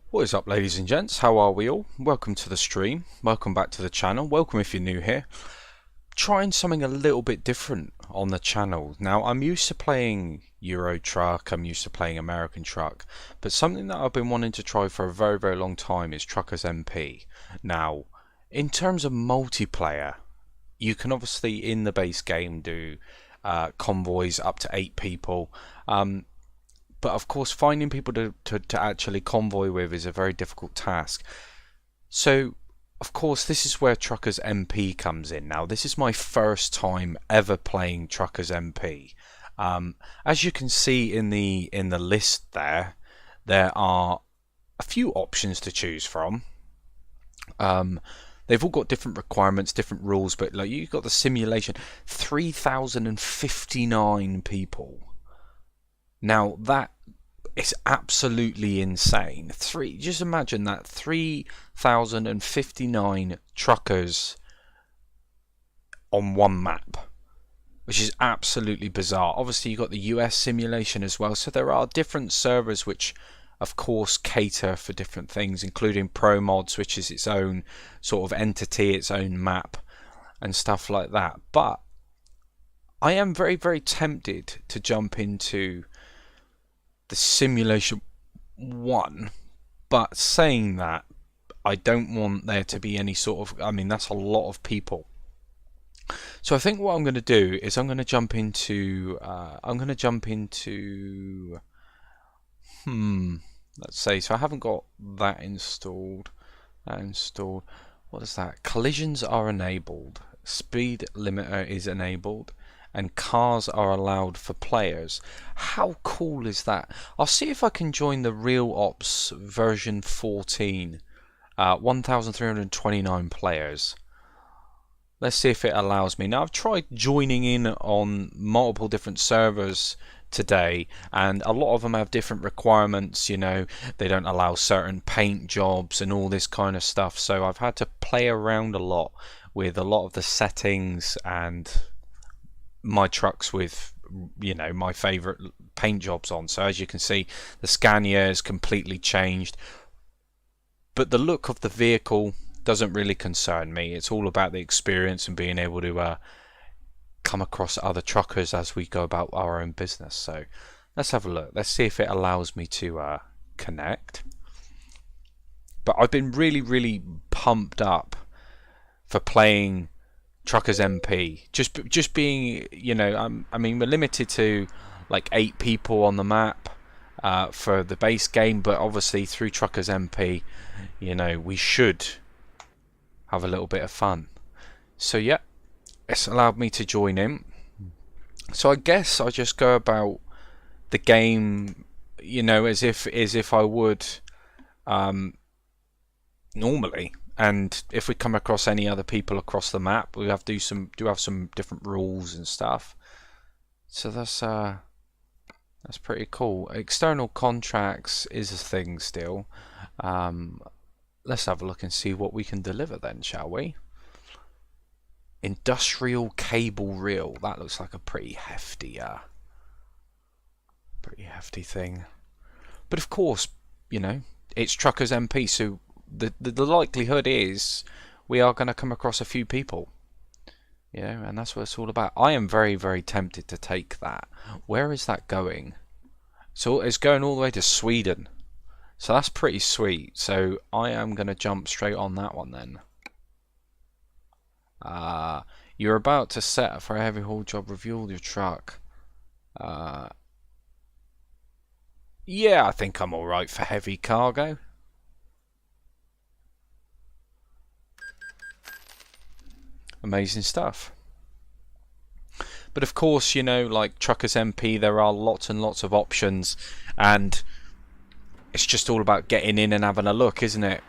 What is up, ladies and gents? How are we all? Welcome to the stream. Welcome back to the channel. Welcome if you're new here. Trying something a little bit different on the channel. Now, I'm used to playing Euro Truck, I'm used to playing American Truck, but something that I've been wanting to try for a very, very long time is Truckers MP. Now, in terms of multiplayer, you can obviously in the base game do convoys up to 8 people. But of course, finding people to actually convoy with is a very difficult task. So, of course, this is where Truckers MP comes in. Now, this is my first time ever playing Truckers MP. As you can see in the list there are a few options to choose from. They've all got different requirements, different rules, but like you've got the simulation, 3,059 people. Now that is absolutely insane. Just imagine that 3,059 truckers on one map, which is absolutely bizarre. Obviously, you've got the US simulation as well, so there are different servers which, of course, cater for different things, including Pro Mods, which is its own sort of entity, its own map, and stuff like that. But I am very, very tempted to jump into the simulation 1, but saying that, I don't want there to be any sort of, I mean, that's a lot of people. So I think what I'm going to do is I'm going to jump into let's say, so I haven't got that installed. What is that? Collisions are enabled, speed limiter is enabled, and cars are allowed for players. How cool is that? I'll see if I can join the Real Ops version 14. 1,329 players. Let's see if it allows me. Now, I've tried joining in on multiple different servers today, and a lot of them have different requirements. You know, they don't allow certain paint jobs and all this kind of stuff, so I've had to play around a lot with a lot of the settings and my trucks with, you know, my favorite paint jobs on. So as you can see, the Scania is completely changed, but the look of the vehicle doesn't really concern me. It's all about the experience and being able to come across other truckers as we go about our own business. So let's have a look. Let's see if it allows me to connect. But I've been really, really pumped up for playing Truckers MP. Just being, you know, I mean, we're limited to like 8 people on the map for the base game, but obviously through Truckers MP, you know, we should have a little bit of fun. So yeah, it's allowed me to join in. So I guess I just go about the game, you know, as if I would normally. And if we come across any other people across the map, we have to have some different rules and stuff. So that's pretty cool. External contracts is a thing still. Let's have a look and see what we can deliver then, shall we? Industrial cable reel. That looks like a pretty hefty thing. But of course, you know, it's Truckers MP, so the likelihood is we are going to come across a few people. You know, and that's what it's all about. I am very, very tempted to take that. Where is that going? So it's going all the way to Sweden. So that's pretty sweet. So I am going to jump straight on that one then. You're about to set for a heavy haul job. Refuel your truck. Yeah, I think I'm alright for heavy cargo. Amazing stuff. But of course, you know, like Truckers MP, there are lots and lots of options, and it's just all about getting in and having a look, isn't it?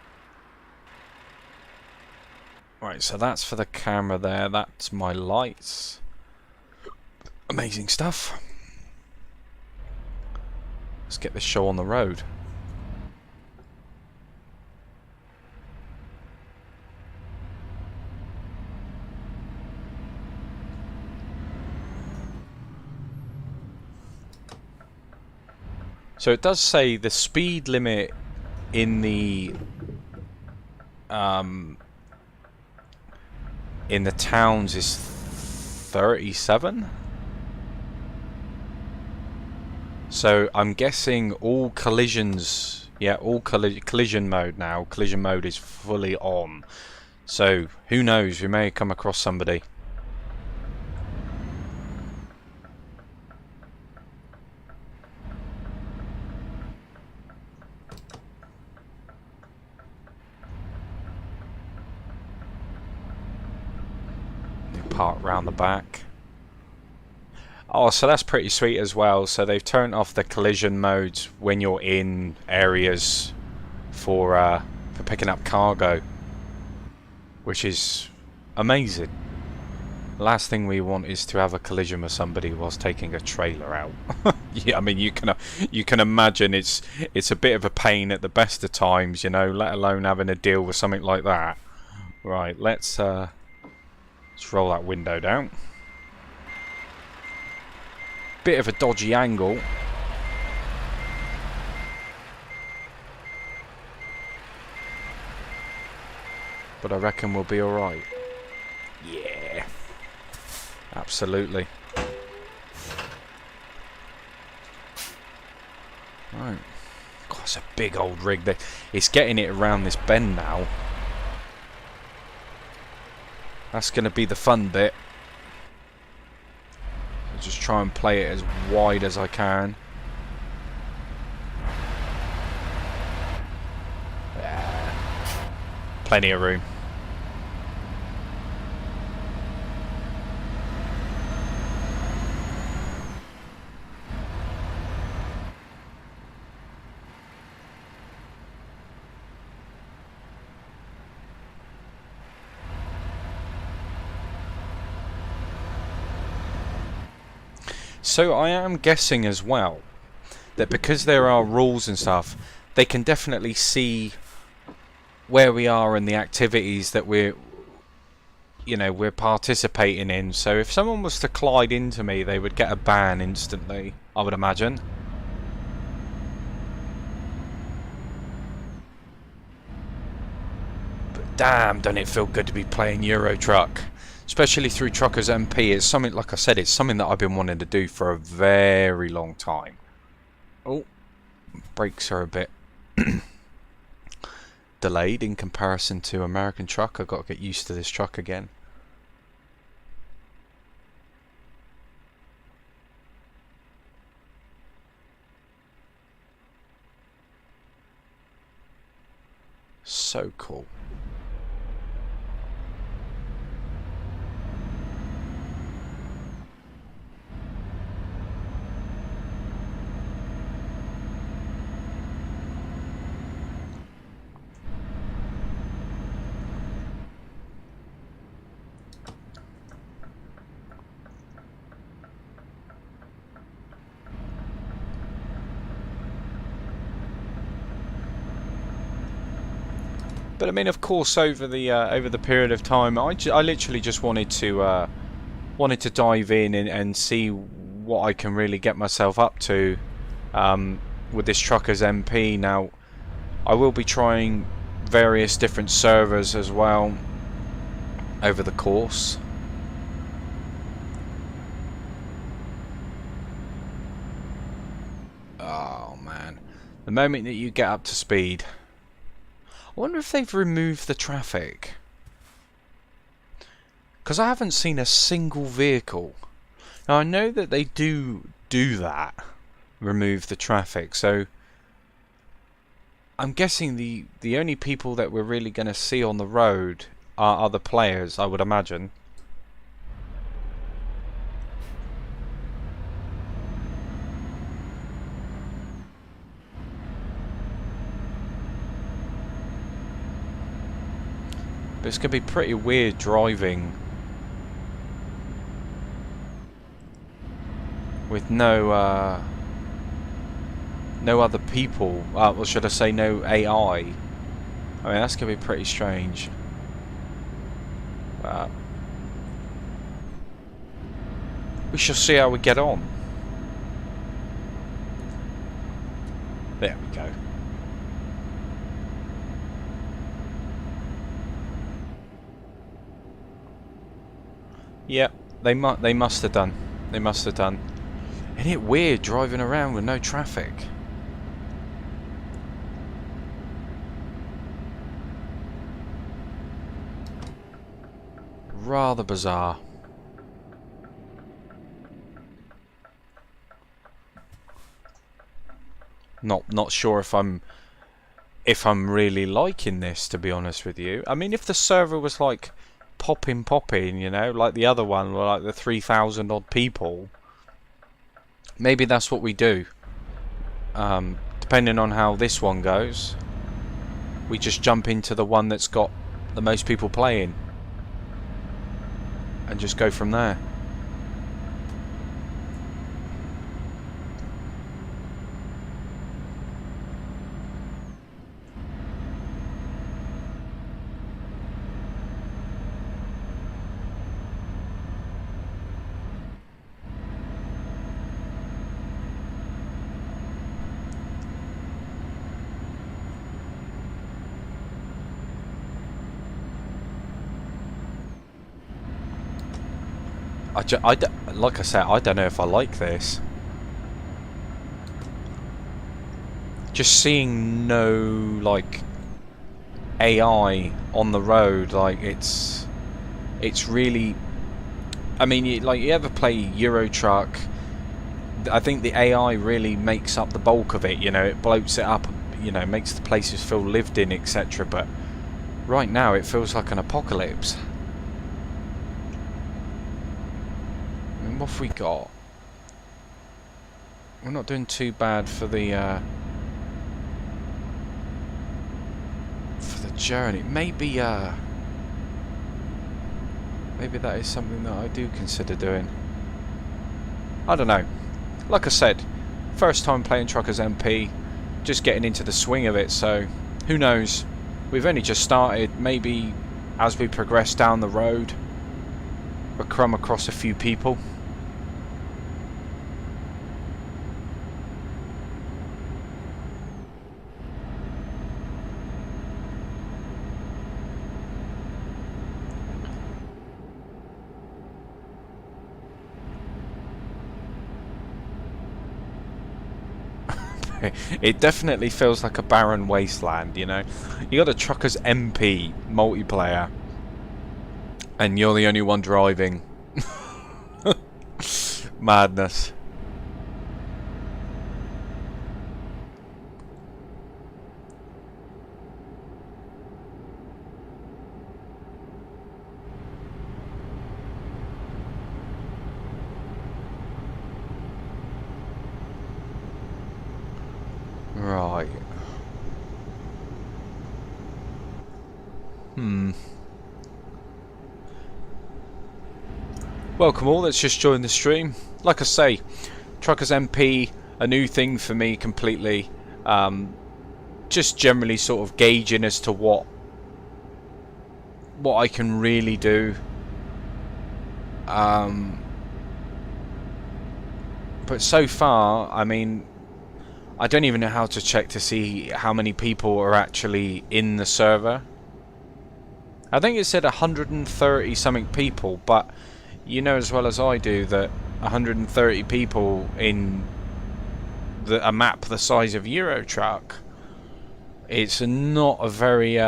Right, so that's for the camera there. That's my lights. Amazing stuff. Let's get this show on the road. So it does say the speed limit in the towns is 37. So I'm guessing all collisions, yeah, all collision mode now. Collision mode is fully on. So who knows? We may come across somebody. Park round the back. Oh, so that's pretty sweet as well. So they've turned off the collision modes when you're in areas for picking up cargo, which is amazing. Last thing we want is to have a collision with somebody whilst taking a trailer out. Yeah, I mean you can imagine it's a bit of a pain at the best of times, you know, let alone having to deal with something like that. Right, let's roll that window down. Bit of a dodgy angle. But I reckon we'll be alright. Yeah. Absolutely. Right. God, it's a big old rig there. It's getting it around this bend now. That's going to be the fun bit. I'll just try and play it as wide as I can. Plenty of room. So I am guessing as well that because there are rules and stuff, they can definitely see where we are and the activities that we're participating in. So if someone was to collide into me, they would get a ban instantly, I would imagine. But damn, doesn't it feel good to be playing Euro Truck? Especially through Truckers MP. It's something, like I said, it's something that I've been wanting to do for a very long time. Oh, brakes are a bit delayed in comparison to American Truck. I've got to get used to this truck again. So cool. But I mean, of course, over the period of time, I literally just wanted to dive in and see what I can really get myself up to with this Truckers MP. Now, I will be trying various different servers as well over the course. Oh man, the moment that you get up to speed. I wonder if they've removed the traffic. Because I haven't seen a single vehicle. Now I know that they do that. Remove the traffic. So I'm guessing the only people that we're really going to see on the road are other players, I would imagine. But it's going to be pretty weird driving with no other people. Or should I say no AI? I mean, that's going to be pretty strange. We shall see how we get on. There we go. Yeah, they must have done. They must have done. Isn't it weird driving around with no traffic? Rather bizarre. Not sure if I'm really liking this, to be honest with you. I mean, if the server was like popping, you know, like the other one, or like the 3,000 odd people, maybe that's what we do. Depending on how this one goes, we just jump into the one that's got the most people playing and just go from there. Like I said, I don't know if I like this. Just seeing no like AI on the road, like it's really. I mean, you ever play Euro Truck? I think the AI really makes up the bulk of it. You know, it bloats it up. You know, makes the places feel lived in, etc. But right now, it feels like an apocalypse. What have we got? We're not doing too bad for the journey. Maybe that is something that I do consider doing. I don't know. Like I said, first time playing Truckers MP, just getting into the swing of it. So who knows? We've only just started. Maybe as we progress down the road, we'll come across a few people. It definitely feels like a barren wasteland, you know. You got a Truckers MP multiplayer, and you're the only one driving. Madness. Right. Welcome all that's just joined the stream. Like I say, Truckers MP, a new thing for me completely. Just generally sort of gauging as to what I can really do. But so far, I mean, I don't even know how to check to see how many people are actually in the server. I think it said 130 something people, but you know as well as I do that 130 people in a map the size of Euro Truck, it's not a very you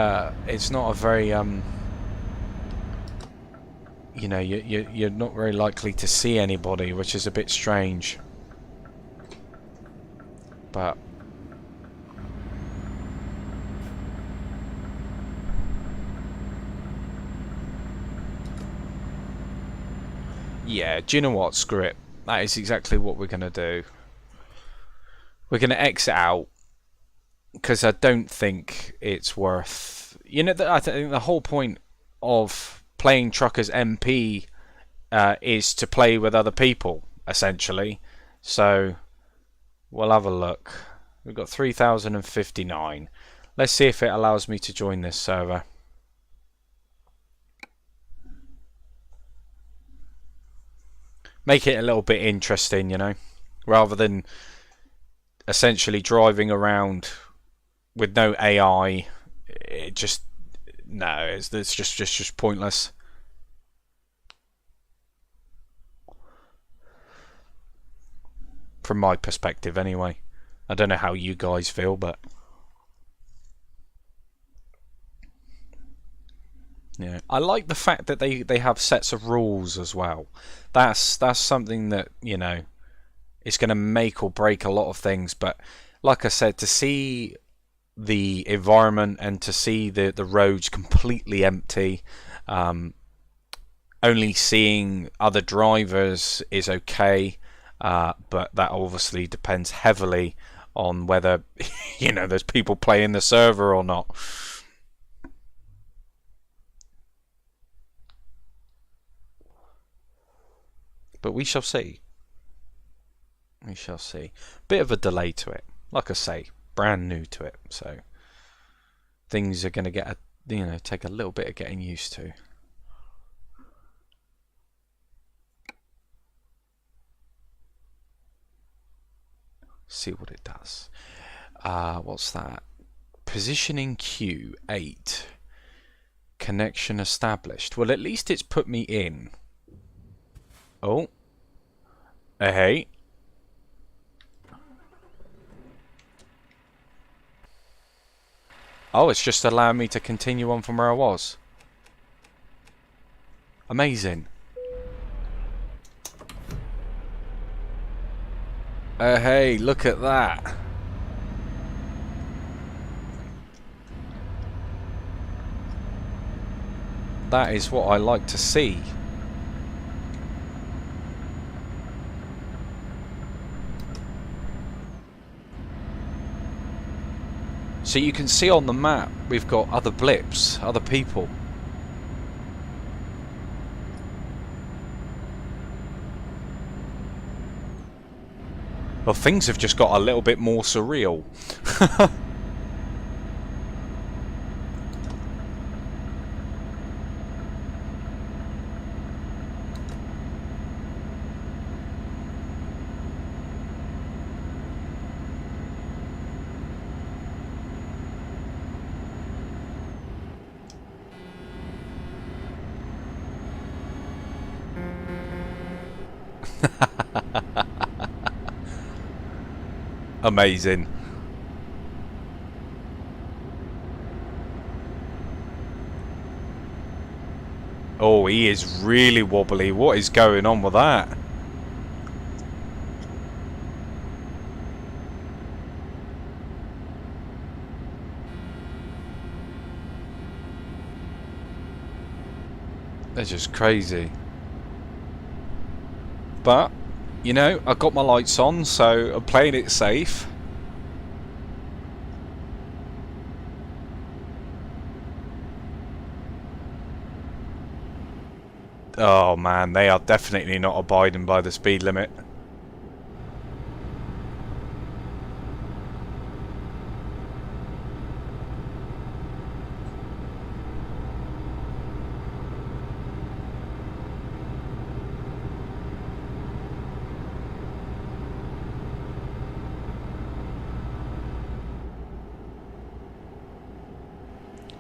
know, you're not very likely to see anybody, which is a bit strange. But yeah, do you know what? Screw it. That is exactly what we're going to do. We're going to exit out because I don't think it's worth. You know, I think the whole point of playing Truckers MP is to play with other people, essentially. So we'll have a look. We've got 3,059. Let's see if it allows me to join this server. Make it a little bit interesting, you know, rather than essentially driving around with no AI. It just it's just pointless. from my perspective anyway. I don't know how you guys feel, but yeah, I like the fact that they have sets of rules as well. That's something that, you know, it's going to make or break a lot of things. But like I said, to see the environment and to see the roads completely empty, only seeing other drivers is okay, but that obviously depends heavily on whether you know, there's people playing the server or not. But we shall see. We shall see. Bit of a delay to it, like I say, brand new to it, so things are going to get take a little bit of getting used to. See what it does. What's that? Positioning queue 8. Connection established. Well, at least it's put me in. Oh. Hey. Oh, it's just allowing me to continue on from where I was. Amazing. Hey, look at that. That is what I like to see. So you can see on the map we've got other blips, other people. Well, things have just got a little bit more surreal. Amazing. Oh, he is really wobbly. What is going on with that? They're just crazy. But you know, I've got my lights on, so I'm playing it safe. Oh man, they are definitely not abiding by the speed limit.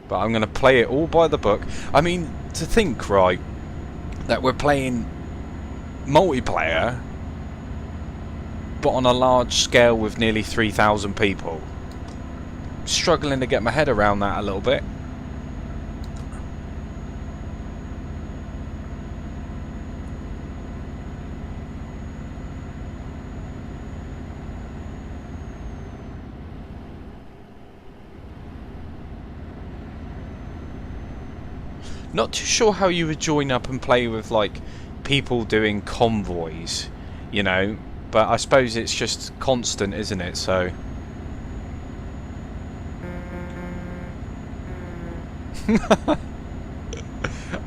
But I'm going to play it all by the book. I mean, to think, right, that we're playing multiplayer, but on a large scale with nearly 3,000 people. Struggling to get my head around that a little bit. Not too sure how you would join up and play with like people doing convoys, you know, but I suppose it's just constant, isn't it? So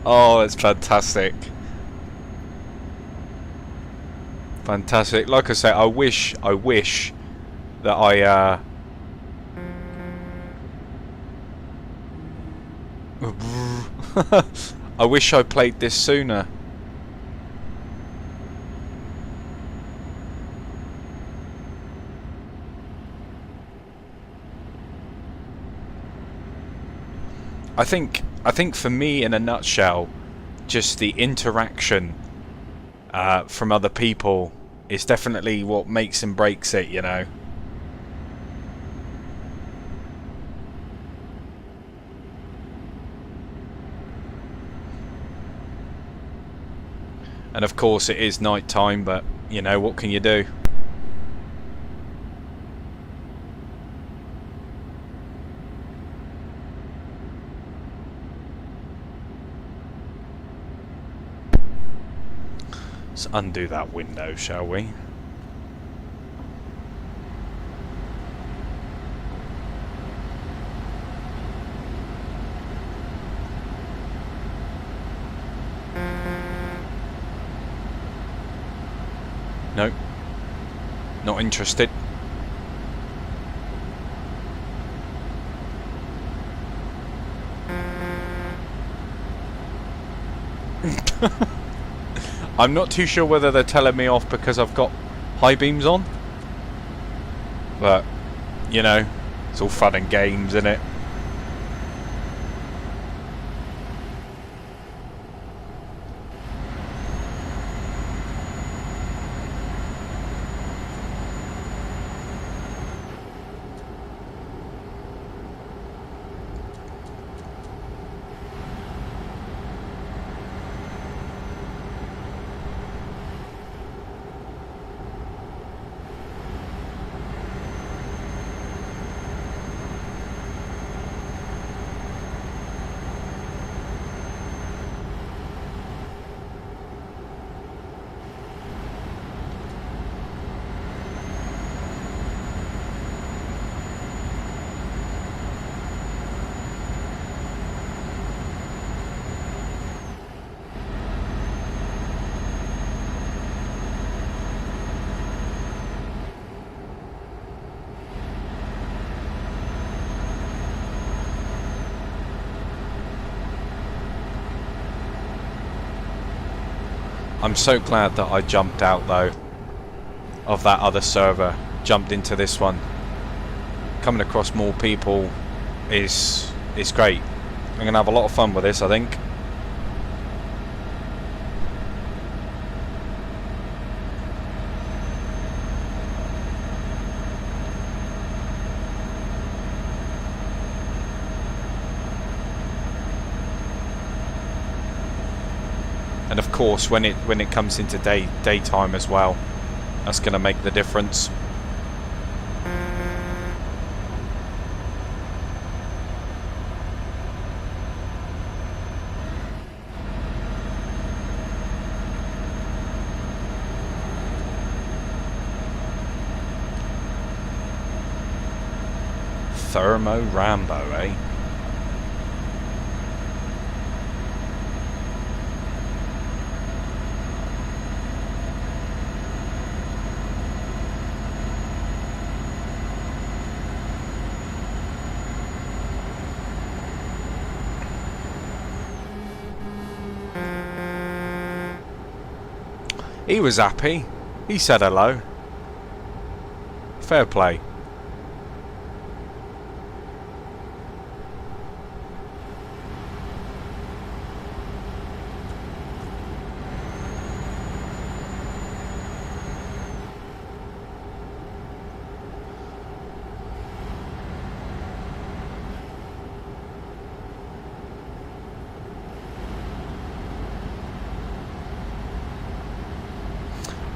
oh, it's fantastic. Fantastic. Like I say, I wish that I I wish I played this sooner. I think for me, in a nutshell, just the interaction from other people It's definitely what makes and breaks it, you know. And of course it is night time, but you know, what can you do? Let's undo that window, shall we? Nope. Not interested. I'm not too sure whether they're telling me off because I've got high beams on. But, you know, it's all fun and games, isn't it? I'm so glad that I jumped out though of that other server, jumped into this one. Coming across more people is great. I'm gonna have a lot of fun with this, I think. And of course, when it comes into daytime as well, that's going to make the difference. Thermo Rambo, eh? He was happy. He said hello. Fair play.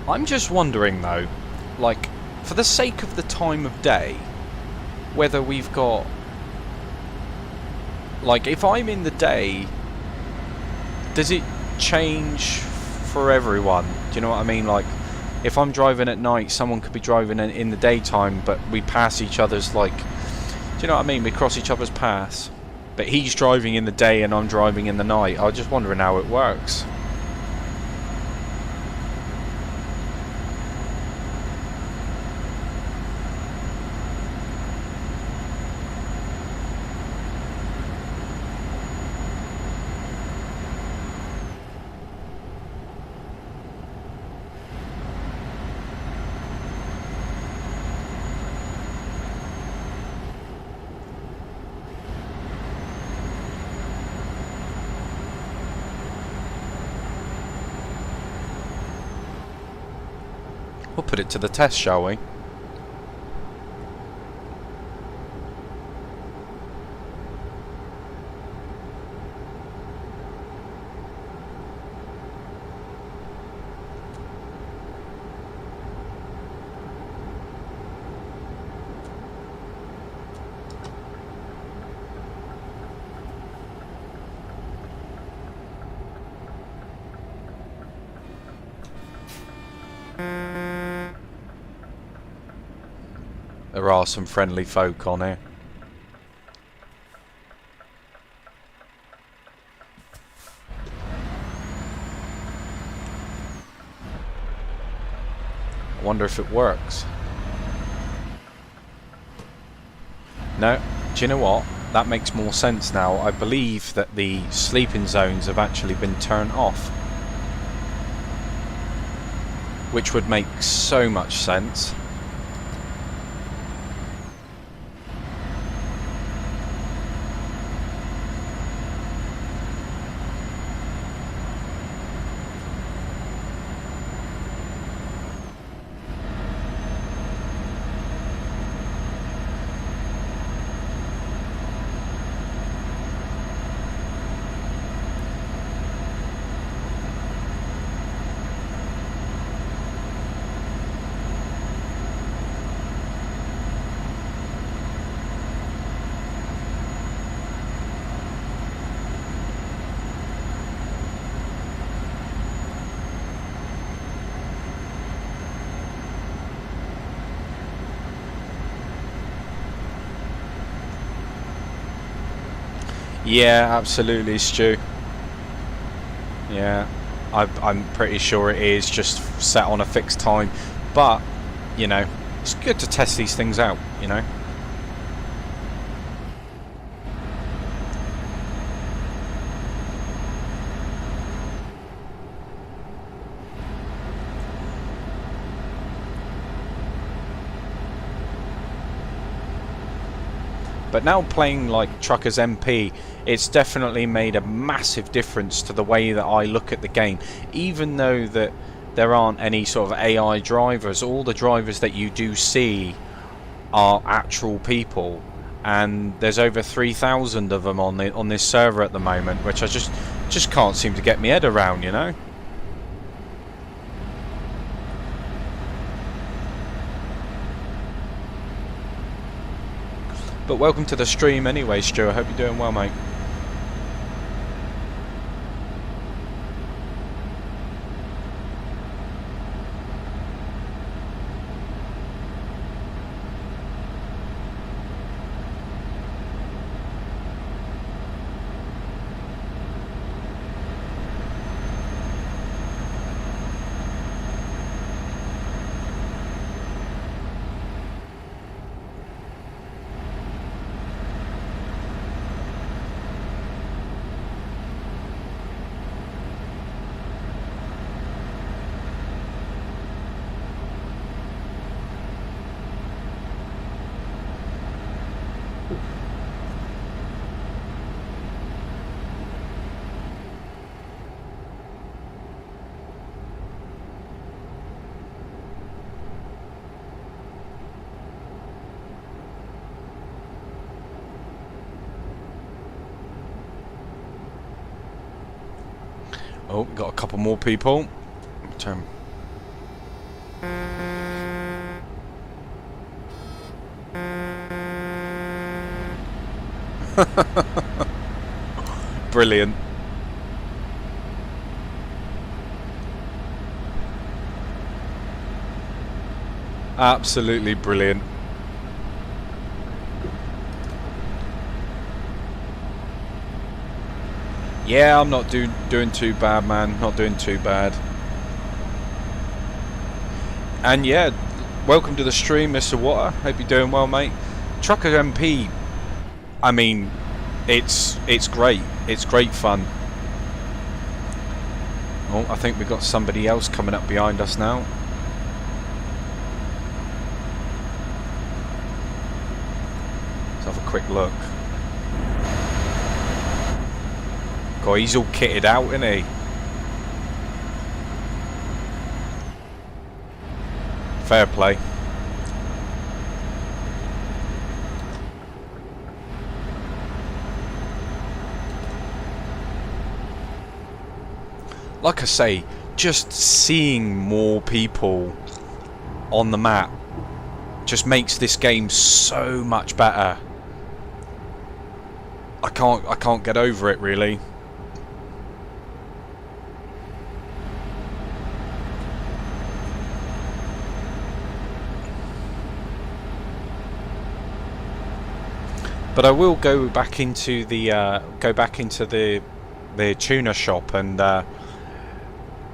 I'm just wondering though, like, for the sake of the time of day, whether we've got, like, if I'm in the day, does it change for everyone? Do you know what I mean? Like, if I'm driving at night, someone could be driving in the daytime, but we pass each other's, like, do you know what I mean? We cross each other's paths, but he's driving in the day and I'm driving in the night. I was just wondering how it works. put it to the test, shall we? There are some friendly folk on here. I wonder if it works. No, do you know what? That makes more sense now. I believe that the sleeping zones have actually been turned off, which would make so much sense. Yeah, absolutely, Stu. Yeah, I'm pretty sure it is just set on a fixed time. But, you know, it's good to test these things out, you know. But now playing like Truckers MP, it's definitely made a massive difference to the way that I look at the game. Even though that there aren't any sort of AI drivers, all the drivers that you do see are actual people, and there's over 3,000 of them on this server at the moment, which I just can't seem to get my head around, you know. But welcome to the stream anyway, Stu. I hope you're doing well, mate. Oh, we've got a couple more people. Turn. Brilliant. Absolutely brilliant. Yeah, I'm not doing too bad, man. Not doing too bad. And yeah, welcome to the stream, Mr. Water. Hope you're doing well, mate. Trucker MP, I mean, it's great. It's great fun. Oh, I think we've got somebody else coming up behind us now. Let's have a quick look. God, he's all kitted out, isn't he? Fair play. Like I say, just seeing more people on the map just makes this game so much better. I can't get over it, really. But I will go back into the tuner shop and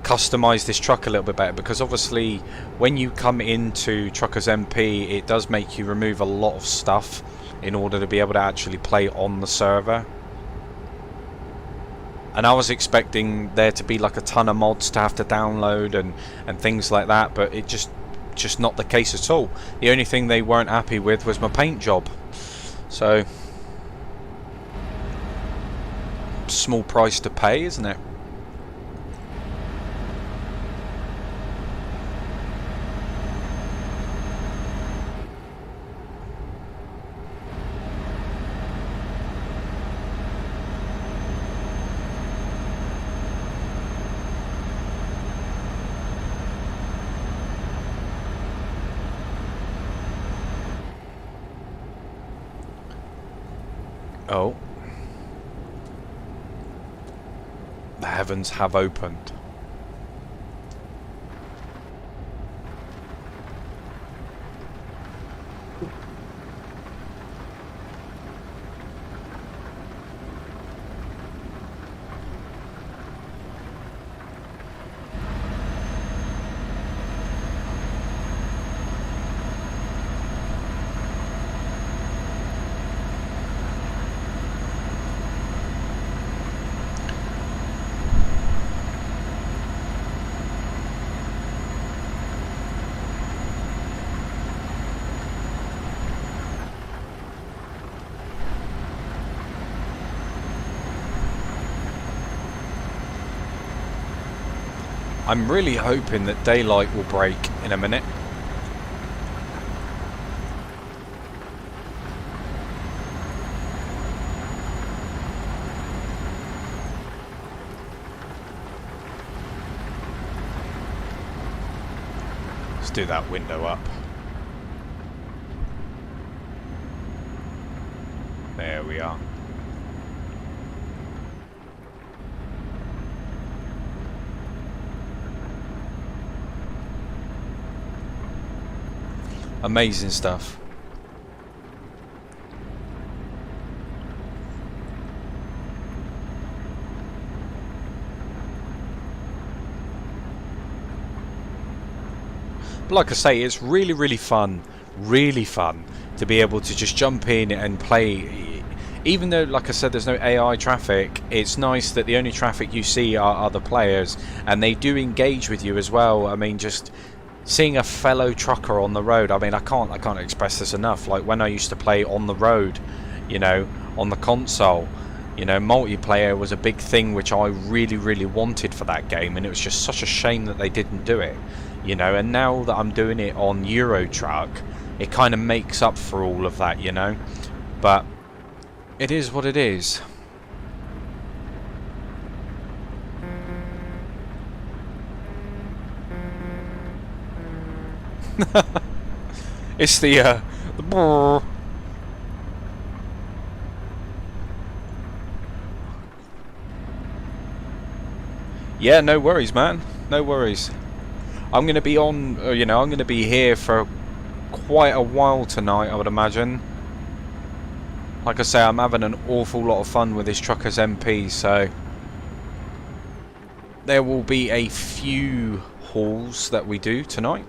customize this truck a little bit better, because obviously when you come into Truckers MP, it does make you remove a lot of stuff in order to be able to actually play on the server. And I was expecting there to be like a ton of mods to have to download and things like that, but it just not the case at all. The only thing they weren't happy with was my paint job. So, small price to pay, isn't it? Oh. The heavens have opened. I'm really hoping that daylight will break in a minute. Let's do that window up. There we are. Amazing stuff. But like I say, it's really fun to be able to just jump in and play. Even though, like I said, there's no AI traffic, it's nice that the only traffic you see are other players, and they do engage with you as well. I mean, just seeing a fellow trucker on the road, I mean, I can't express this enough. Like when I used to play on the road, you know, on the console, you know, multiplayer was a big thing which I really wanted for that game, and it was just such a shame that they didn't do it, you know. And now that I'm doing it on Euro Truck, it kind of makes up for all of that, you know. But it is what it is. It's the brrr. Yeah, no worries, man. No worries. I'm going to be on, you know, I'm going to be here for quite a while tonight, I would imagine. Like I say, I'm having an awful lot of fun with this Truckers MP, so there will be a few hauls that we do tonight.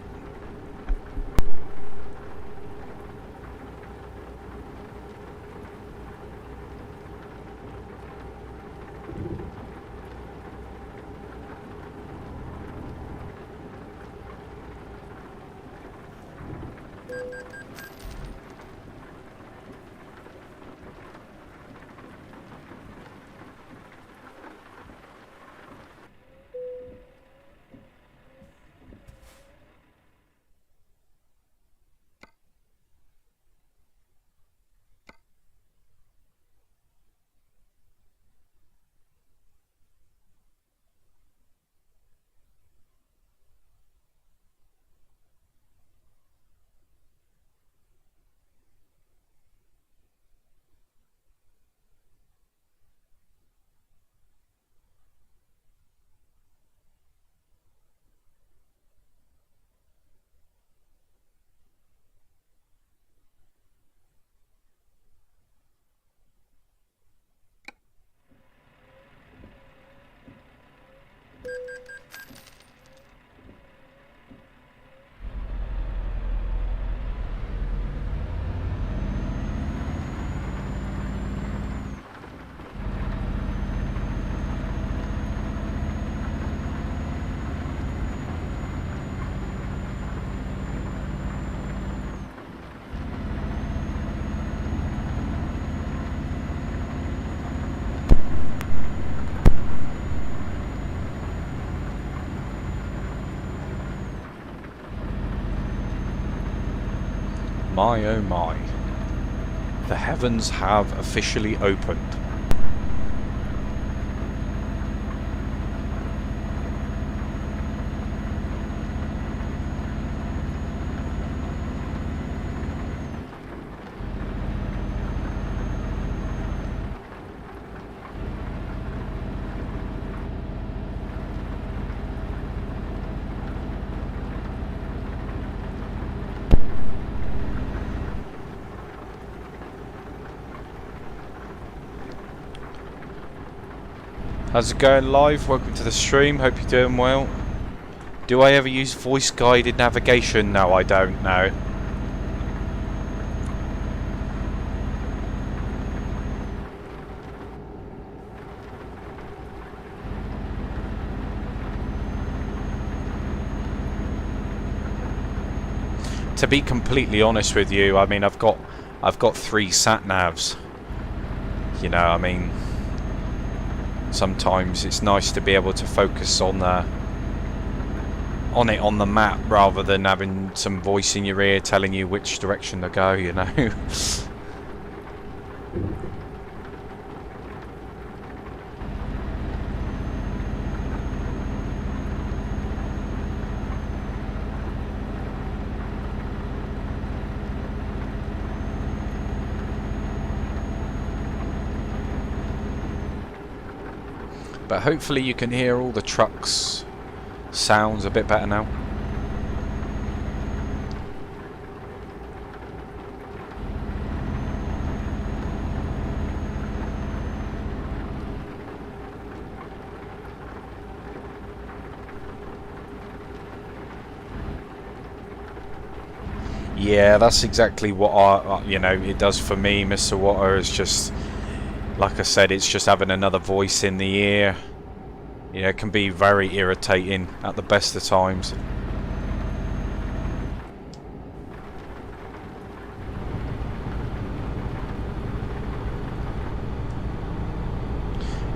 My oh my. The heavens have officially opened. How's it going live? Welcome to the stream, hope you're doing well. Do I ever use voice guided navigation? No, I don't, no. To be completely honest with you, I mean I've got 3 sat navs. You know, I mean, sometimes it's nice to be able to focus on it on the map rather than having some voice in your ear telling you which direction to go, you know. But hopefully you can hear all the trucks sounds a bit better now. Yeah, that's exactly what you know, it does for me, Mr. Water. Is just, like I said, it's just having another voice in the ear. Yeah, it can be very irritating at the best of times.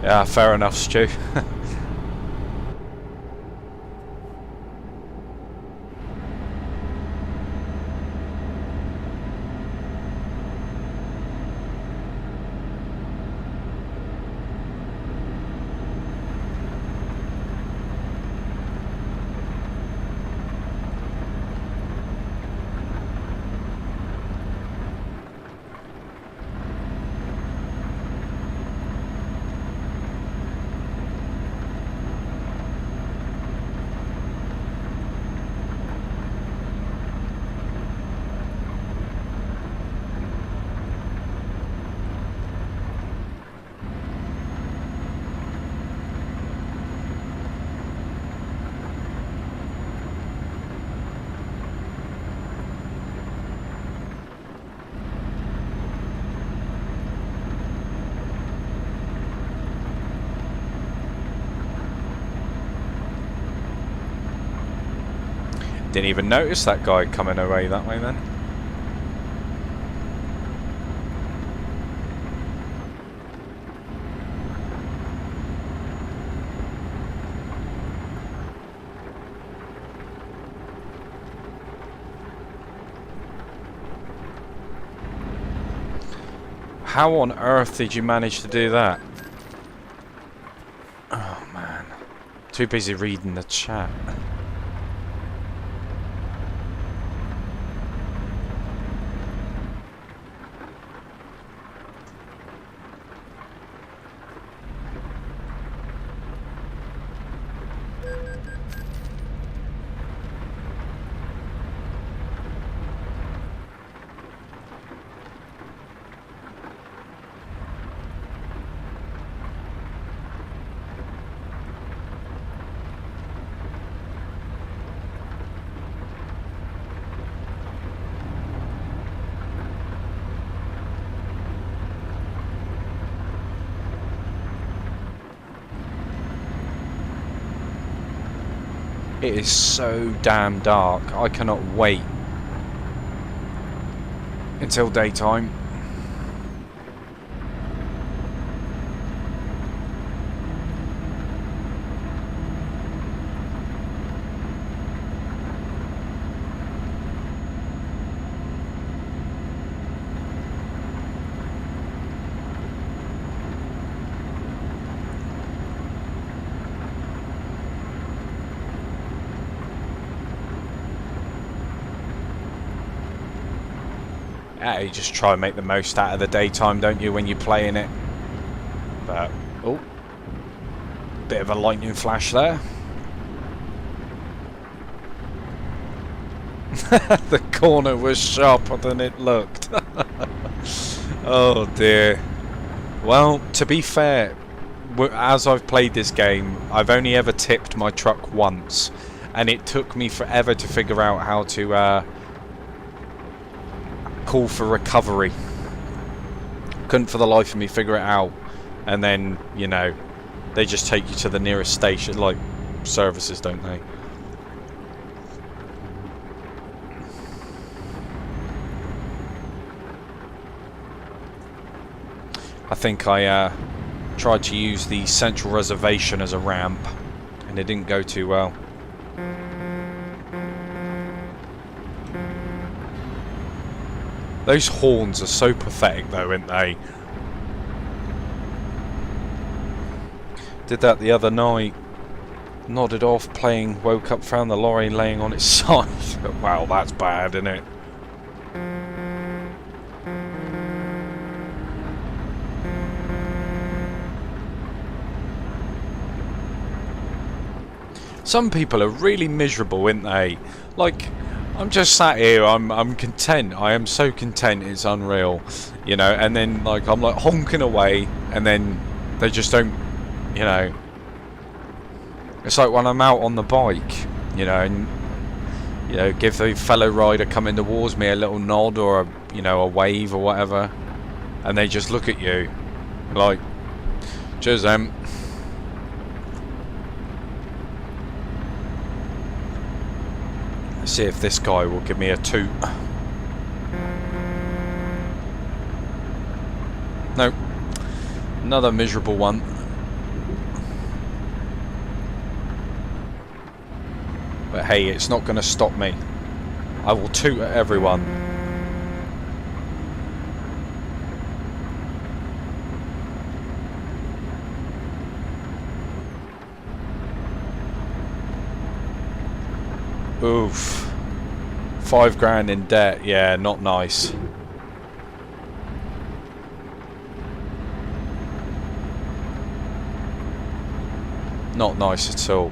Yeah, fair enough, Stu. Didn't even notice that guy coming away that way then. How on earth did you manage to do that? Oh man. Too busy reading the chat. It is so damn dark. I cannot wait until daytime. You just try and make the most out of the daytime, don't you, when you're playing it? But, oh, bit of a lightning flash there. The corner was sharper than it looked. Oh dear. Well, to be fair, as I've played this game, I've only ever tipped my truck once, and it took me forever to figure out how to call for recovery. Couldn't for the life of me figure it out. And then, you know, they just take you to the nearest station, like services, don't they? I think I tried to use the central reservation as a ramp, and it didn't go too well. Those horns are so pathetic though, aren't they? Did that the other night. Nodded off playing, woke up, found the lorry laying on its side. Wow, that's bad, isn't it? Some people are really miserable, aren't they? Like, I'm just sat here, I'm content. I am so content, it's unreal. You know, and then like I'm like honking away, and then they just don't, you know. It's like when I'm out on the bike, you know, and you know, give the fellow rider coming towards me a little nod or a, you know, a wave or whatever, and they just look at you like, cheers them. See if this guy will give me a toot. Nope. Another miserable one. But hey, it's not going to stop me. I will toot at everyone. Oof. 5 grand in debt, yeah, not nice. Not nice at all.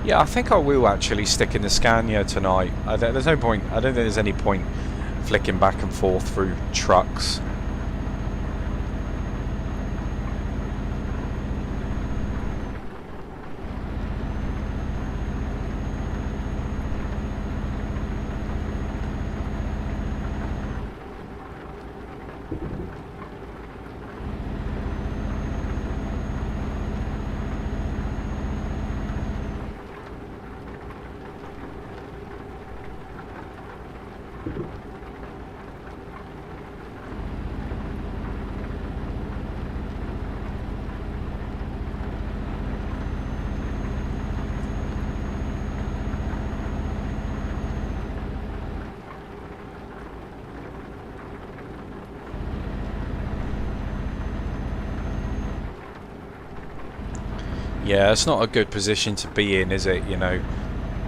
Yeah, I think I will actually stick in the Scania tonight. There's no point. I don't think there's any point flicking back and forth through trucks. Yeah, it's not a good position to be in, is it? You know,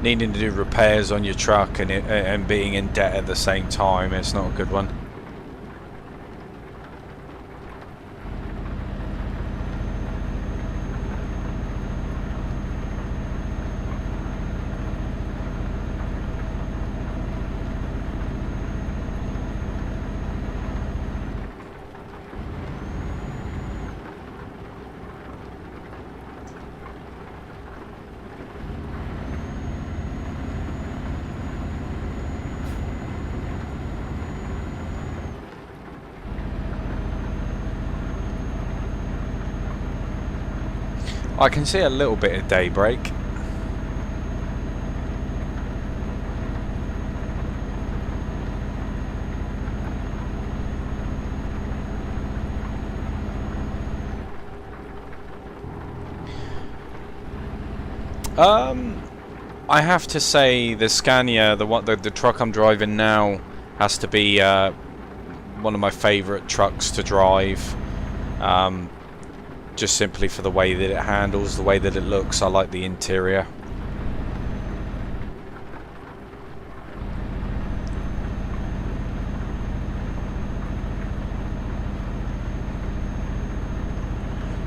needing to do repairs on your truck and being in debt at the same time. It's not a good one. I can see a little bit of daybreak. I have to say the Scania, the truck I'm driving now, has to be one of my favourite trucks to drive. Just simply for the way that it handles, the way that it looks. I like the interior.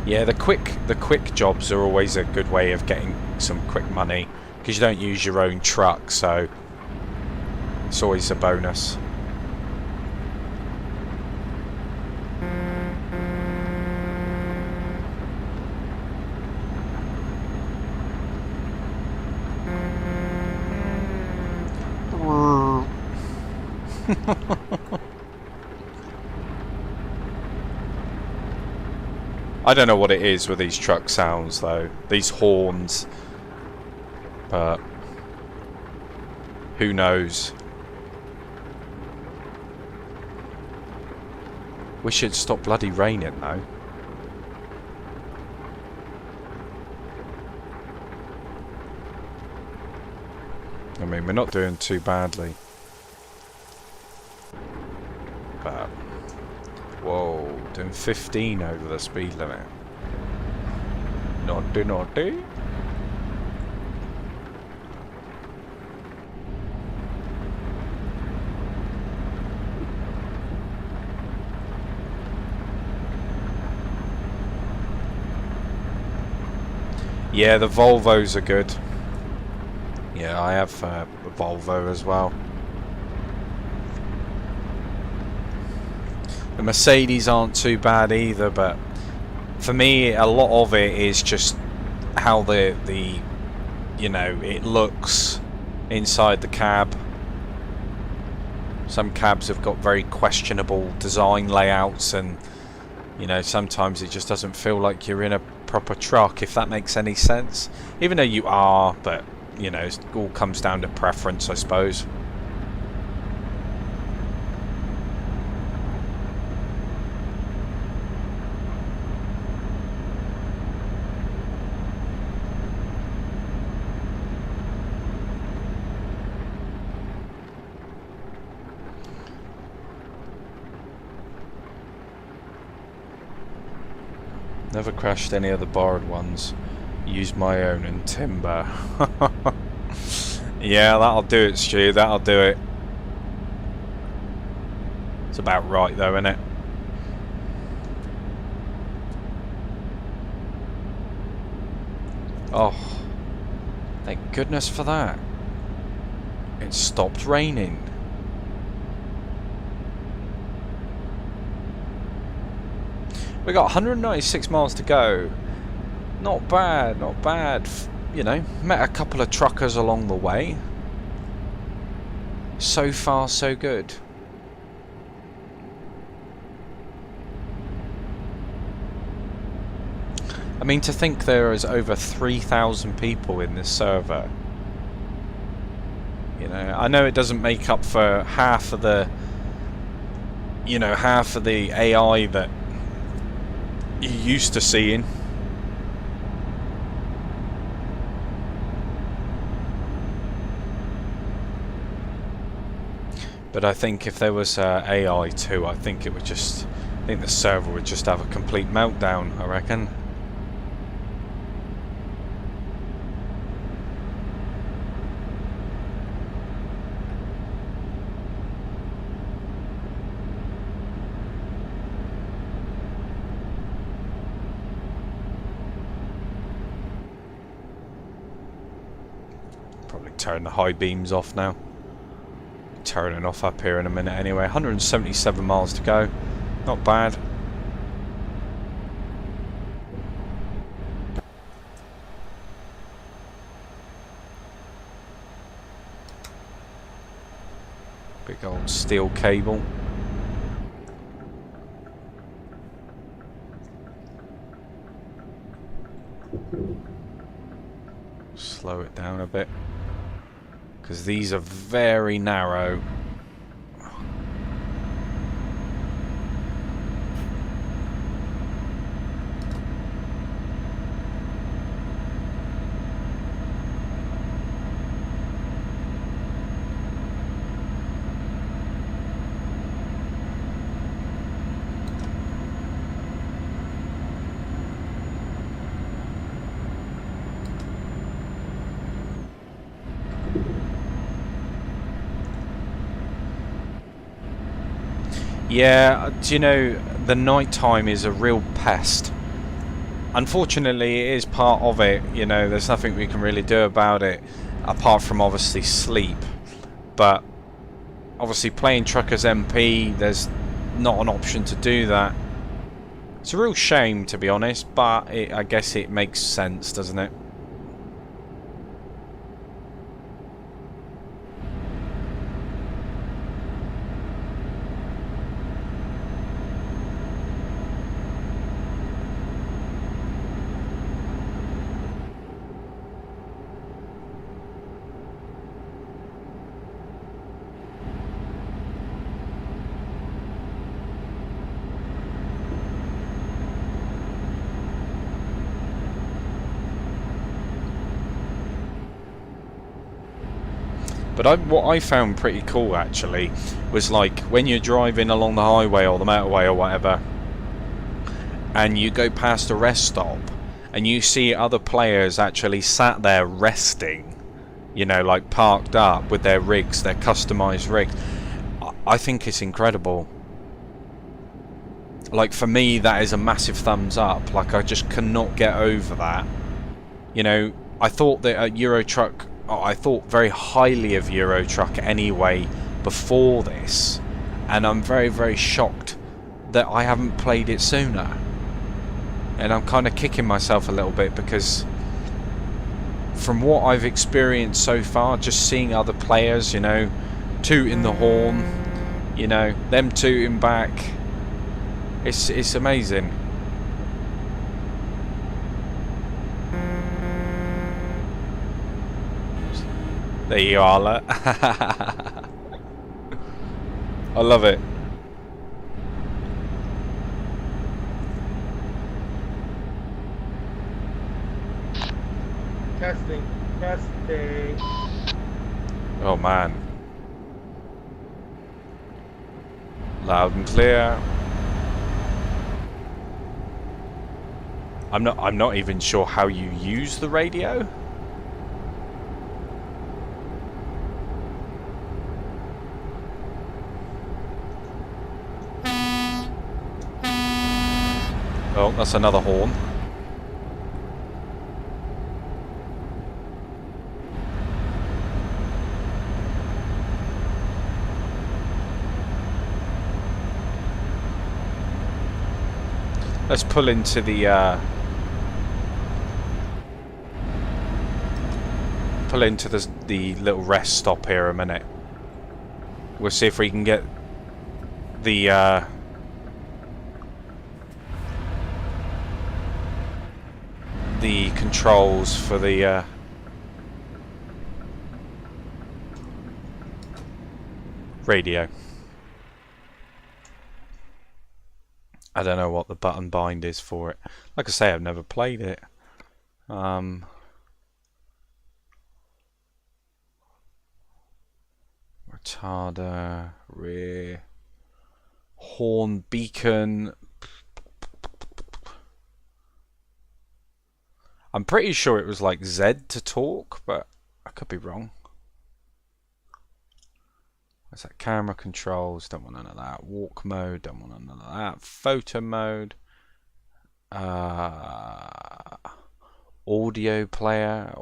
Yeah, the quick jobs are always a good way of getting some quick money, because you don't use your own truck, so it's always a bonus. I don't know what it is with these truck sounds though, these horns, but who knows. Wish it'd stop bloody raining though. I mean, we're not doing too badly. But whoa, doing 15 over the speed limit. Naughty, naughty. Yeah, the Volvos are good. Yeah, I have a Volvo as well. The Mercedes aren't too bad either, but for me a lot of it is just how the you know, it looks inside the cab. Some cabs have got very questionable design layouts, and you know, sometimes it just doesn't feel like you're in a proper truck, if that makes any sense. Even though you are, but you know, it all comes down to preference, I suppose. Never crashed any of the borrowed ones. Used my own and timber. Yeah, that'll do it, Stu. That'll do it. It's about right, though, isn't it? Oh, thank goodness for that. It stopped raining. We got 196 miles to go. Not bad, not bad. You know, met a couple of truckers along the way. So far, so good. I mean, to think there is over 3,000 people in this server. You know, I know it doesn't make up for half of the, you know, half of the AI that you're used to seeing. But I think if there was AI too, I think it would just, I think the server would just have a complete meltdown, I reckon. Probably turn the high beams off now. Turning off up here in a minute anyway. 177 miles to go. Not bad. Big old steel cable. slow it down a bit, because these are very narrow. Yeah, do you know, the night time is a real pest. Unfortunately, it is part of it, you know, there's nothing we can really do about it, apart from obviously sleep. But obviously playing Truckers MP, there's not an option to do that. It's a real shame, to be honest, but I guess it makes sense, doesn't it? But what I found pretty cool actually was like when you're driving along the highway or the motorway or whatever, and you go past a rest stop and you see other players actually sat there resting, you know, like parked up with their rigs, their customized rigs. I think it's incredible. Like for me, that is a massive thumbs up. Like I just cannot get over that. You know, I thought that I thought very highly of Euro Truck anyway before this, and I'm very, very shocked that I haven't played it sooner. And I'm kind of kicking myself a little bit because from what I've experienced so far, just seeing other players, you know, tooting the horn, you know, them tooting back, it's amazing. There you are, look. I love it. Testing, testing. Oh man. Loud and clear. I'm not even sure how you use the radio. Oh, that's another horn. Let's pull into the the little rest stop here a minute. We'll see if we can get the controls for the radio. I don't know what the button bind is for it. Like I say, I've never played it. Retarder, rear, horn, beacon. I'm pretty sure it was like Z to talk, but I could be wrong. What's that? Camera controls, don't want none of that. Walk mode, don't want none of that. Photo mode. Audio player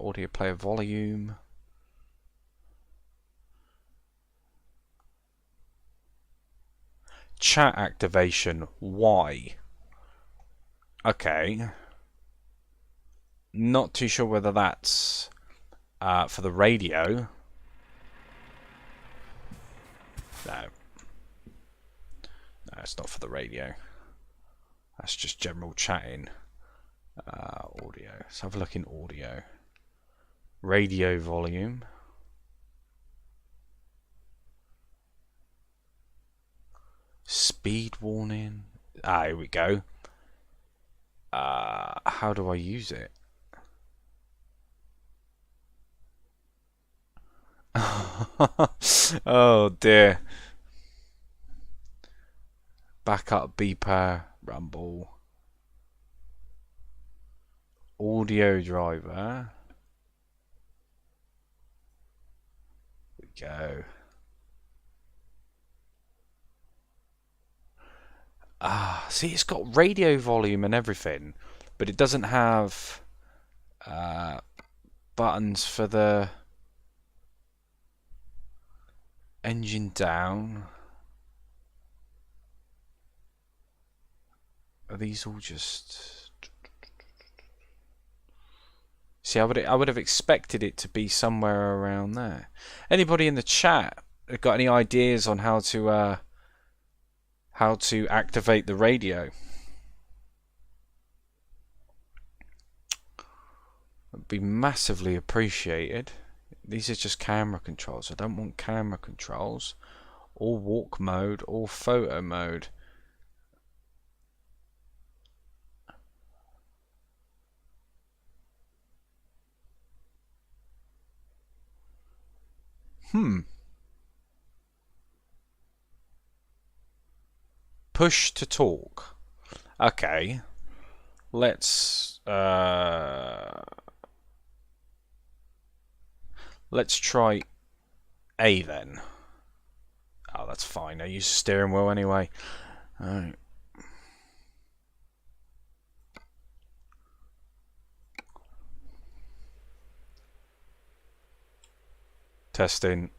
volume. Chat activation, why? Okay. Not too sure whether that's for the radio. No, it's not for the radio. That's just general chatting. Audio. Let's have a look in audio. Radio volume. Speed warning. Ah, here we go. How do I use it? Oh dear. Backup beeper, rumble. Audio driver. Here we go. See, it's got radio volume and everything, but it doesn't have buttons for the engine down. Are these all just... See, I would have expected it to be somewhere around there. Anybody in the chat got any ideas on how to activate the radio? Would be massively appreciated. These are just camera controls. I don't want camera controls, or walk mode, or photo mode. Push to talk. Okay. Let's try A then. Oh, that's fine. I use the steering wheel anyway. Alright. Testing.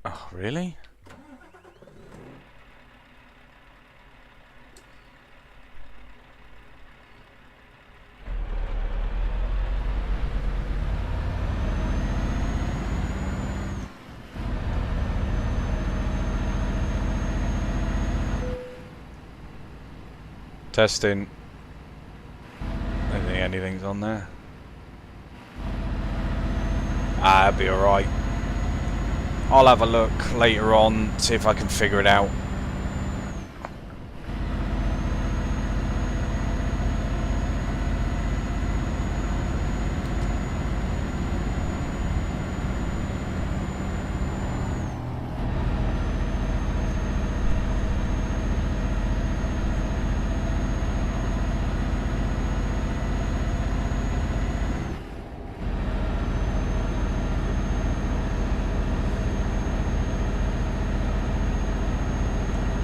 Oh, really? Testing. I don't think anything's on there. It'll be alright. I'll have a look later on, see if I can figure it out.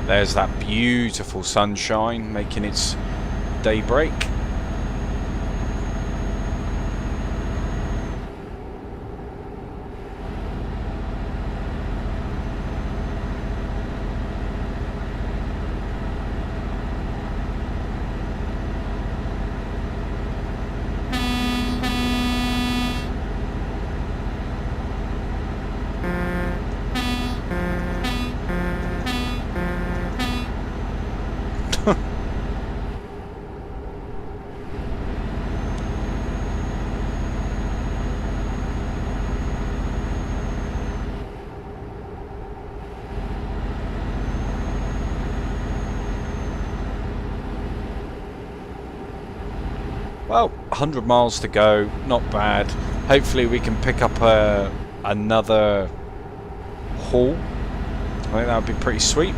There's that beautiful sunshine making its daybreak. Well, 100 miles to go, not bad. Hopefully we can pick up another haul. I think that would be pretty sweet.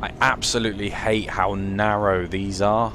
I absolutely hate how narrow these are.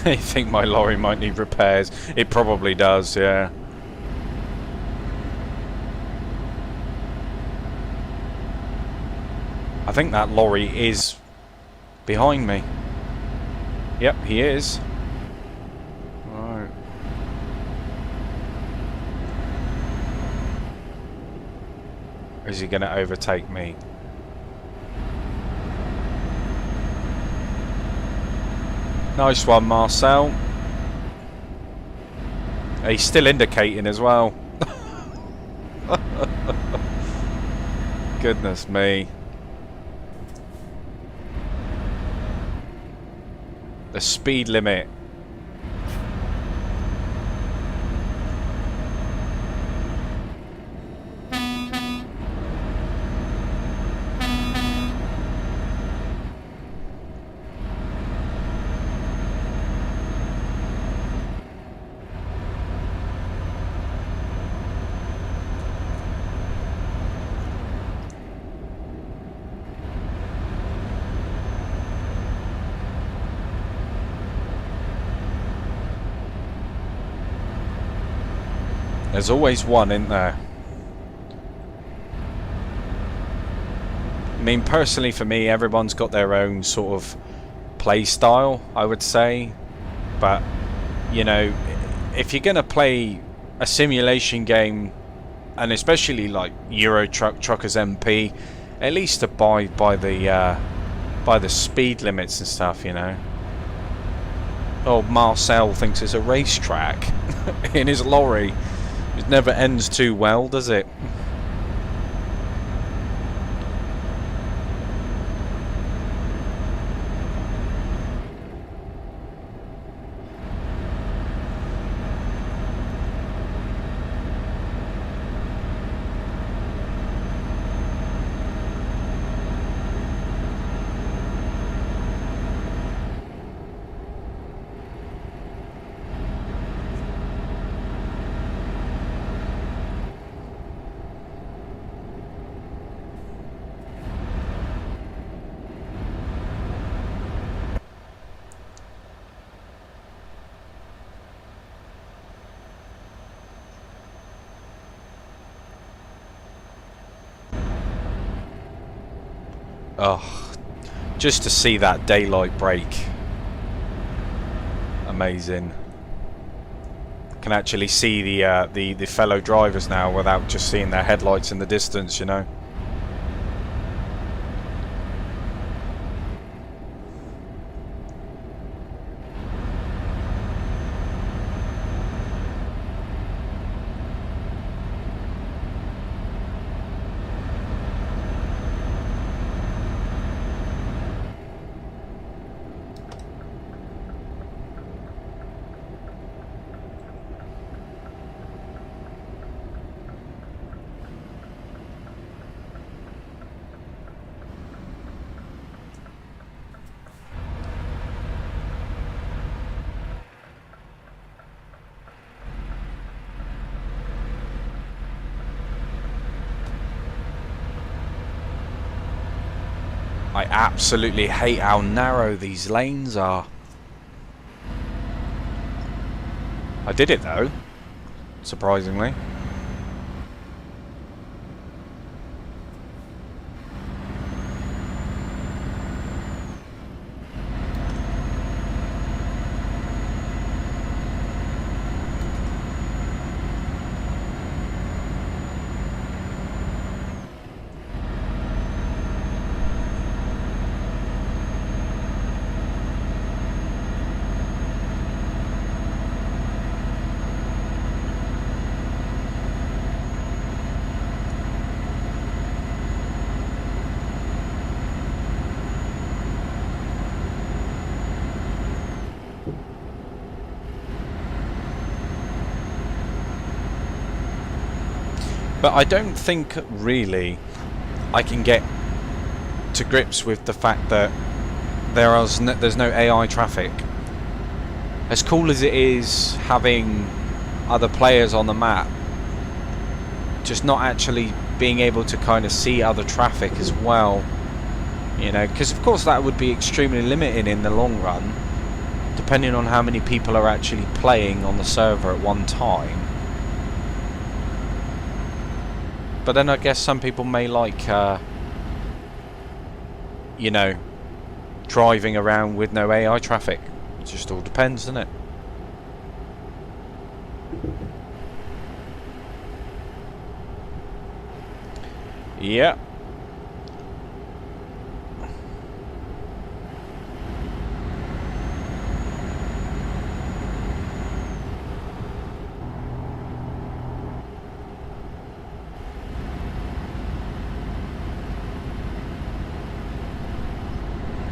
I think my lorry might need repairs. It probably does, yeah. I think that lorry is behind me. Yep, he is. Right. Is he going to overtake me? Nice one, Marcel. He's still indicating as well. Goodness me. The speed limit. There's always one, isn't there? I mean, personally for me, everyone's got their own sort of play style, I would say. But, you know, if you're going to play a simulation game, and especially like Euro Truckers MP, at least abide by the speed limits and stuff, you know. Oh, Marcel thinks it's a racetrack in his lorry. It never ends too well, does it? Oh, just to see that daylight break. Amazing. Can actually see the fellow drivers now without just seeing their headlights in the distance, you know. I absolutely hate how narrow these lanes are. I did it though, surprisingly. But I don't think really I can get to grips with the fact that there's no AI traffic. As cool as it is having other players on the map, just not actually being able to kind of see other traffic as well, you know, because of course that would be extremely limiting in the long run. depending on how many people are actually playing on the server at one time. But then I guess some people may like, you know, driving around with no AI traffic. It just all depends, doesn't it? Yeah.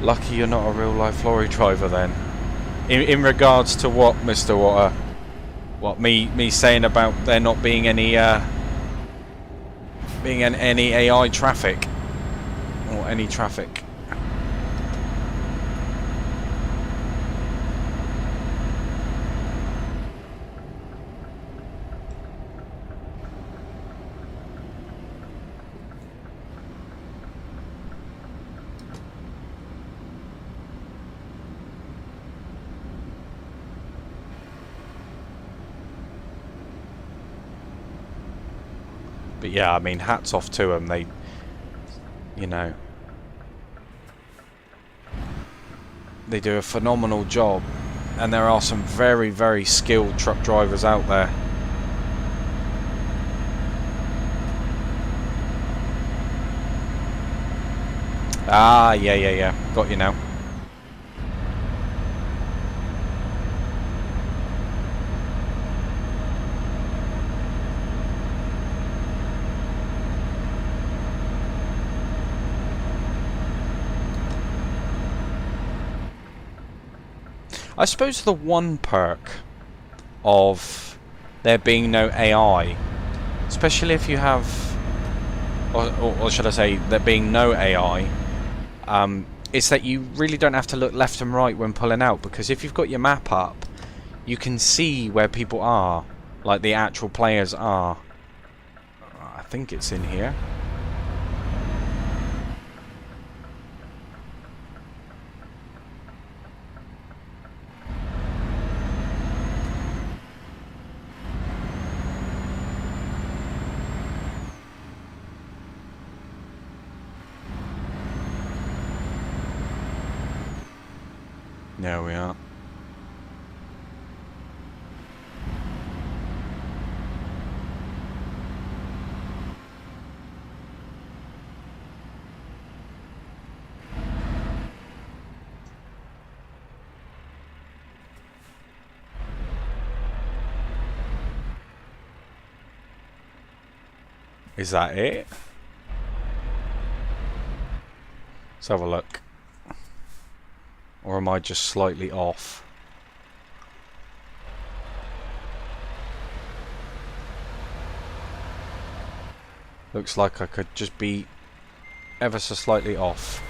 Lucky you're not a real life lorry driver then. In regards to what, Mr. Water? What, me saying about there not being any any AI traffic or any traffic? But yeah, I mean, hats off to them. They, you know, they do a phenomenal job, and there are some very, very skilled truck drivers out there. Ah, yeah. Got you now. I suppose the one perk of there being no AI, especially if you have, or should I say, there being no AI, is that you really don't have to look left and right when pulling out, because if you've got your map up, you can see where people are, like the actual players are. I think it's in here. There we are. Is that it? Let's have a look. Or am I just slightly off? Looks like I could just be ever so slightly off.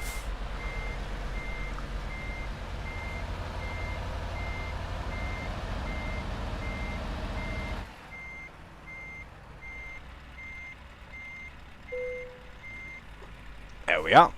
There we are.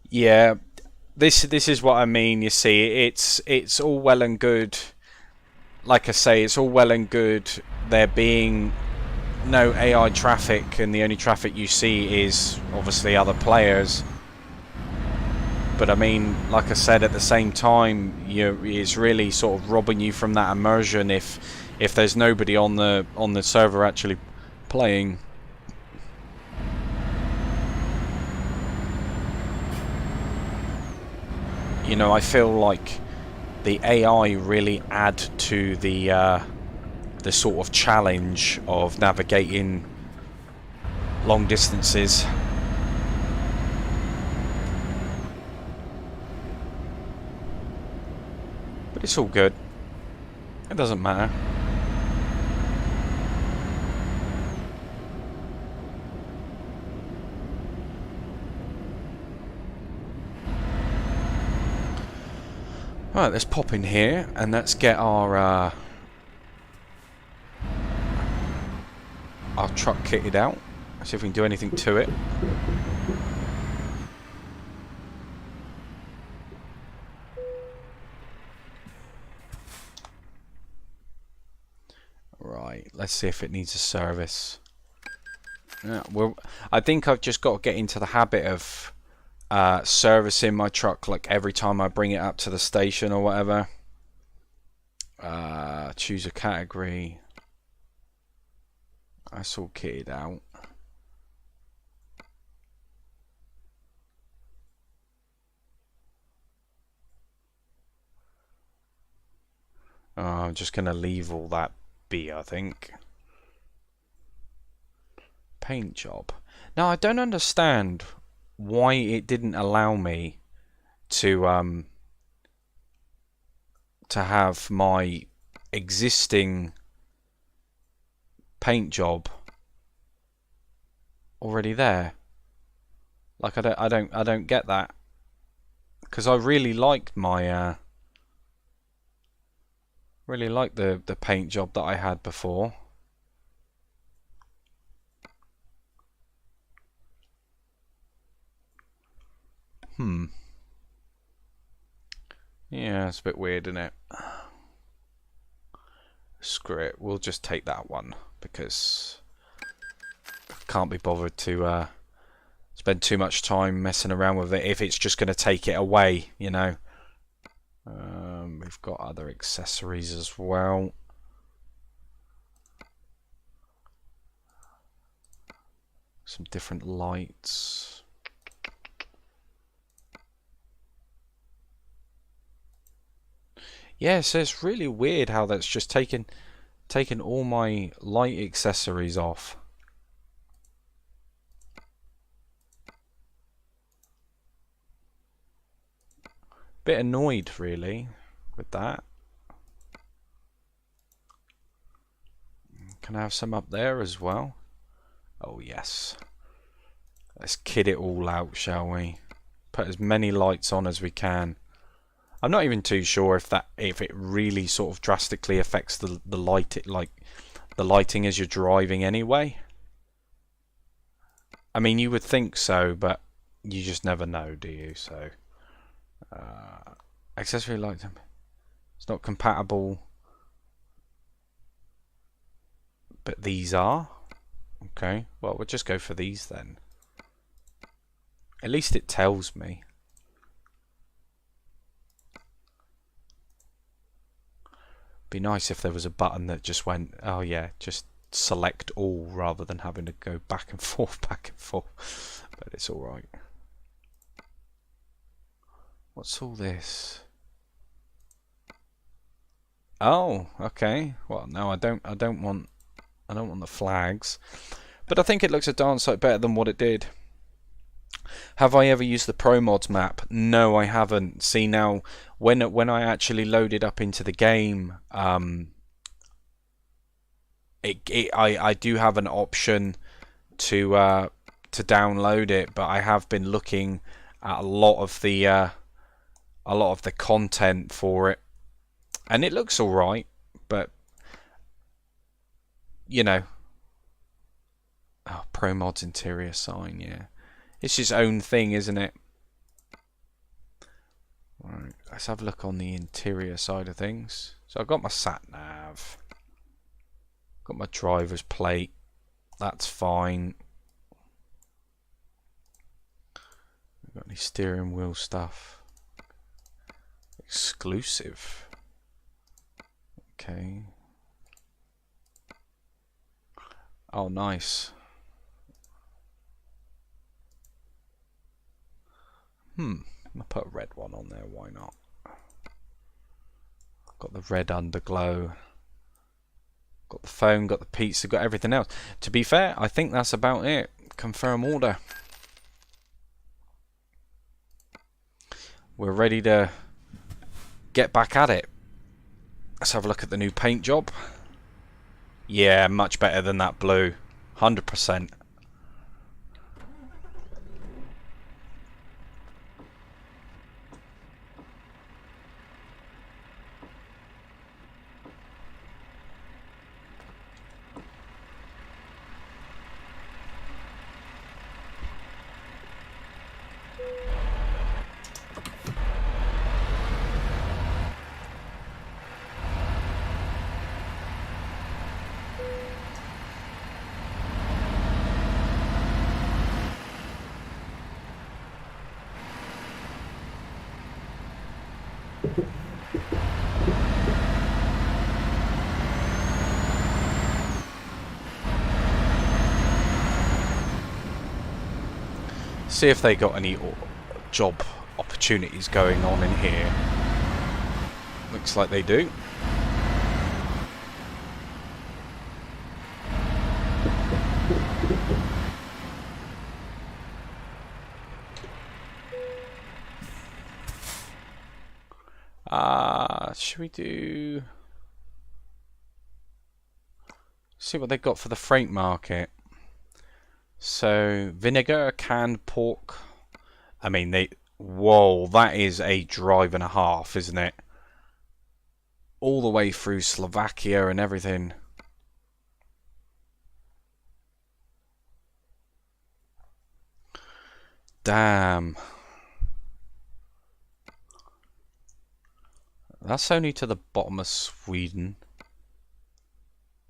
Yeah, this is what I mean. You see, it's all well and good. Like I say, it's all well and good there being no AI traffic, and the only traffic you see is obviously other players. But I mean, like I said, at the same time, it's really sort of robbing you from that immersion if there's nobody on the server actually playing. You know, I feel like the AI really add to the sort of challenge of navigating long distances. But it's all good. It doesn't matter. Right, let's pop in here and let's get our truck kitted out. See if we can do anything to it. Right, let's see if it needs a service. Yeah, well, I think I've just got to get into the habit of servicing my truck like every time I bring it up to the station or whatever. Choose a category. That's all kitted out. I'm just going to leave all that be, I think. Paint job. Now, I don't understand why it didn't allow me to have my existing paint job already there. Like I don't get that, because I really liked my really liked the paint job that I had before. Yeah, it's a bit weird, isn't it? Screw it, we'll just take that one because I can't be bothered to spend too much time messing around with it if it's just going to take it away, you know. We've got other accessories as well. Some different lights. Yeah, so it's really weird how that's just taken all my light accessories off. Bit annoyed really with that. Can I have some up there as well? Oh yes. Let's kit it all out, shall we? Put as many lights on as we can. I'm not even too sure if it really sort of drastically affects the lighting as you're driving anyway. I mean, you would think so, but you just never know, do you? So accessory lights, it's not compatible, but these are. Okay, well, we'll just go for these then. At least it tells me. Be nice if there was a button that just went, oh yeah, just select all, rather than having to go back and forth, back and forth. But it's all right. What's all this? Oh, okay. Well, no, I don't want the flags, but I think it looks a darn sight better than what it did. Have I ever used the Pro Mods map? No, I haven't. See, now when I actually load it up into the game, I do have an option to download it, but I have been looking at a lot of the content for it, and it looks all right, but you know, Pro Mods interior sign, yeah. It's his own thing, isn't it? Right, let's have a look on the interior side of things. So I've got my sat nav, got my driver's plate. That's fine. Got any steering wheel stuff? Exclusive. Okay. Oh, nice. I'll put a red one on there, why not? Got the red underglow. Got the phone, got the pizza, got everything else. To be fair, I think that's about it. Confirm order. We're ready to get back at it. Let's have a look at the new paint job. Yeah, much better than that blue. 100%. See if they got any job opportunities going on in here. Looks like they do. Should we do... see what they got for the freight market. So, vinegar, canned pork. I mean, they... whoa, that is a drive and a half, isn't it? All the way through Slovakia and everything. Damn. That's only to the bottom of Sweden.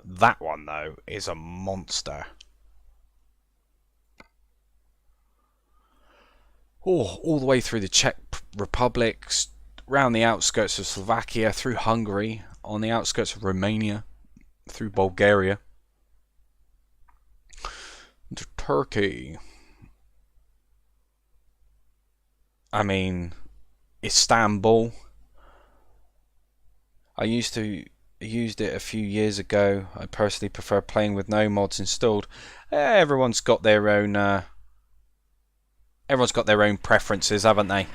That one, though, is a monster. Oh, all the way through the Czech Republic, around the outskirts of Slovakia, through Hungary, on the outskirts of Romania, through Bulgaria, to Turkey. I mean, Istanbul. I used it a few years ago. I personally prefer playing with no mods installed. Everyone's got their own preferences, haven't they?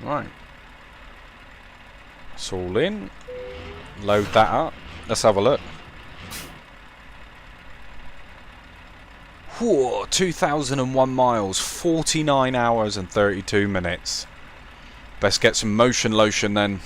Right. It's all in. Load that up. Let's have a look. Whoa, 2001 miles, 49 hours and 32 minutes. Best get some motion lotion then.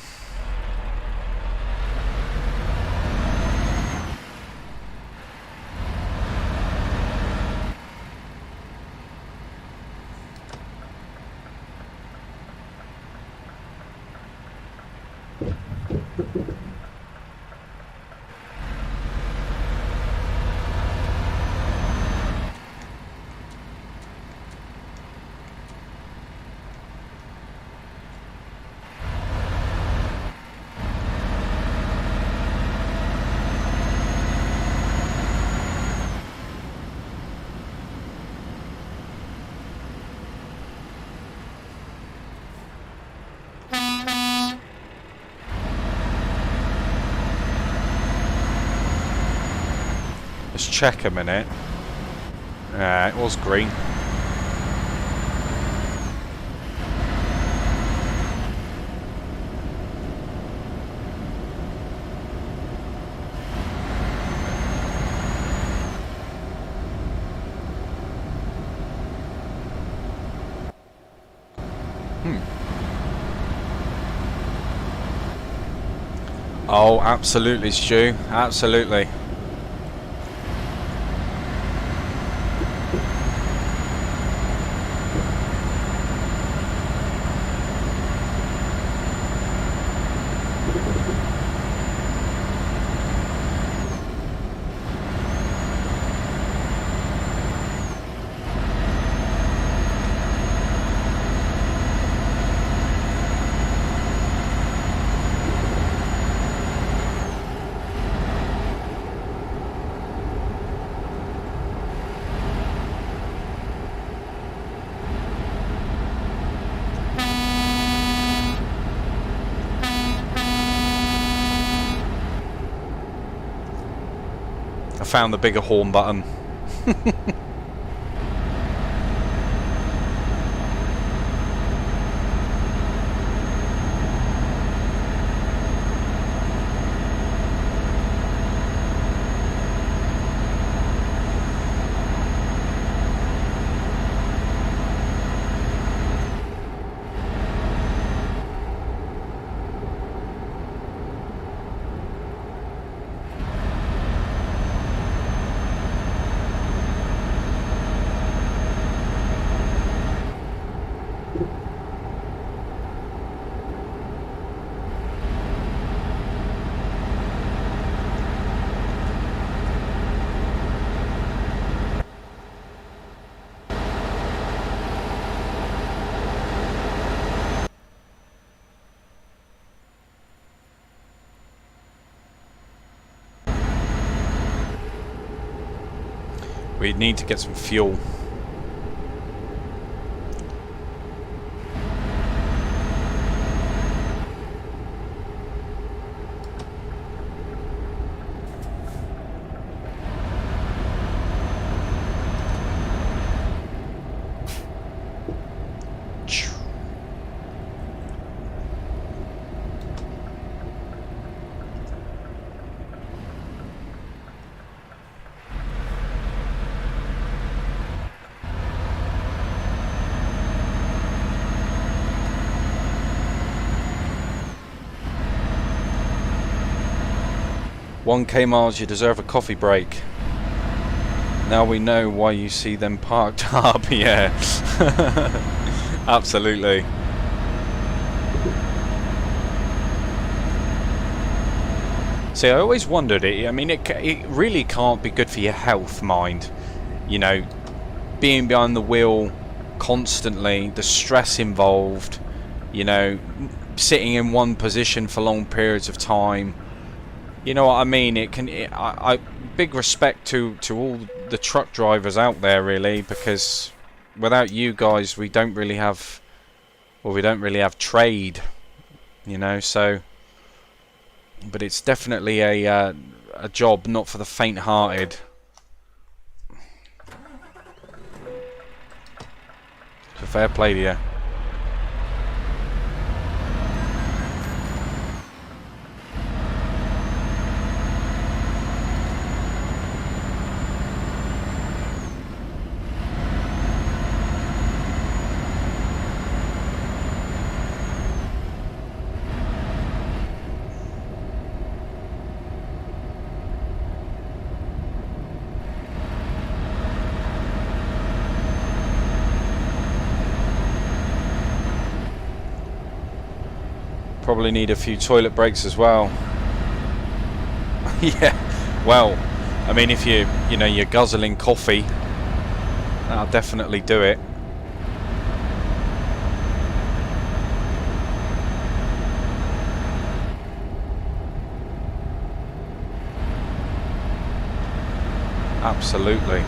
Let's check a minute. It was green. Oh, absolutely, Stu. Absolutely. I found the bigger horn button. We need to get some fuel. "1K miles, you deserve a coffee break." Now we know why you see them parked up. Yeah. Absolutely. See, I always wondered it. I mean, it really can't be good for your health, mind. You know, being behind the wheel constantly, the stress involved, you know, sitting in one position for long periods of time. You know what I mean? I big respect to all the truck drivers out there, really, because without you guys, we don't really have trade, you know. So, but it's definitely a job not for the faint-hearted. So fair play to you. Probably need a few toilet breaks as well. Yeah, well, I mean, if you're guzzling coffee, that'll definitely do it. Absolutely.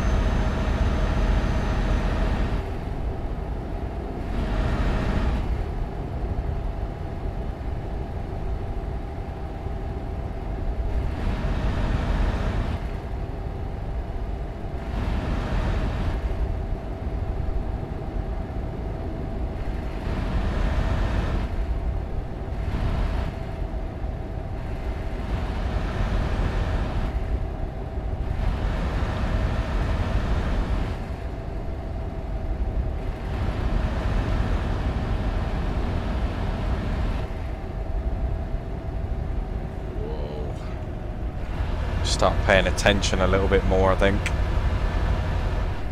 Start paying attention a little bit more, I think.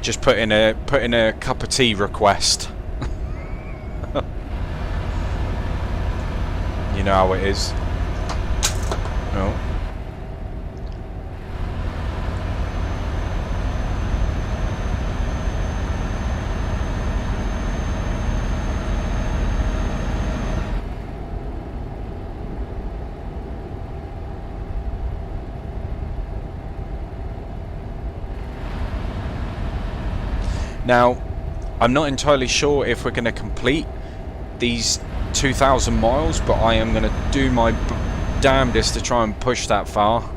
Just put in a cup of tea request. You know how it is. Oh. Now, I'm not entirely sure if we're going to complete these 2,000 miles, but I am going to do my damnedest to try and push that far.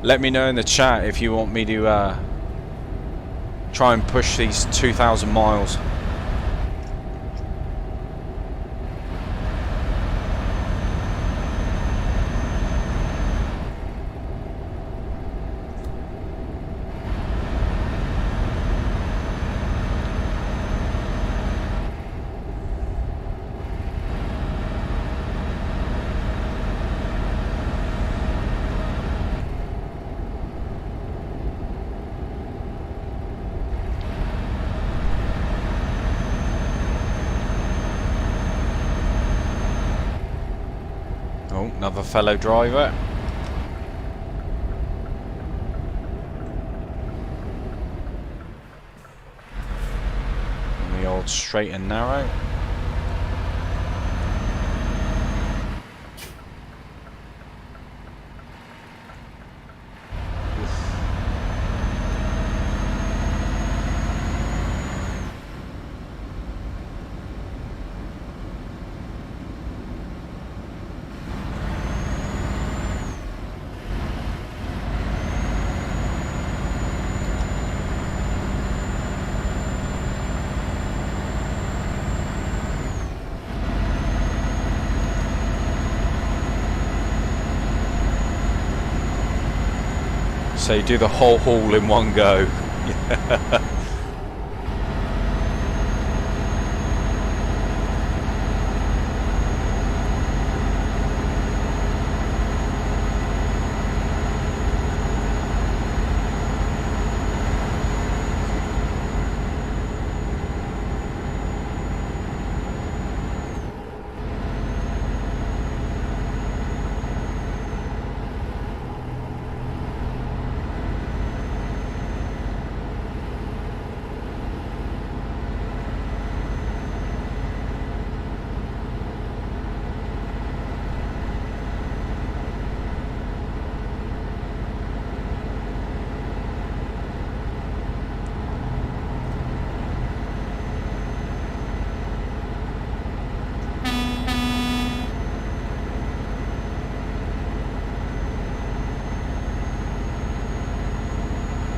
Let me know in the chat if you want me to try and push these 2,000 miles. Oh, another fellow driver. And the old straight and narrow. So you do the whole haul in one go.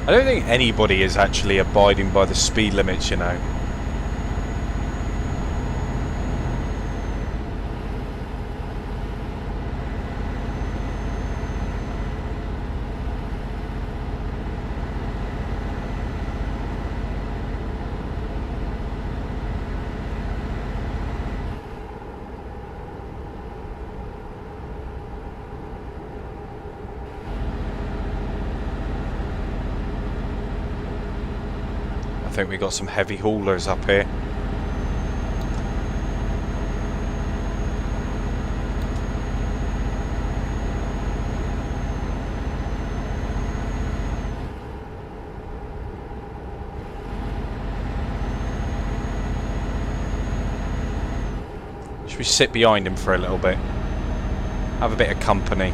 I don't think anybody is actually abiding by the speed limits, you know. I think we got some heavy haulers up here. Should we sit behind him for a little bit? Have a bit of company.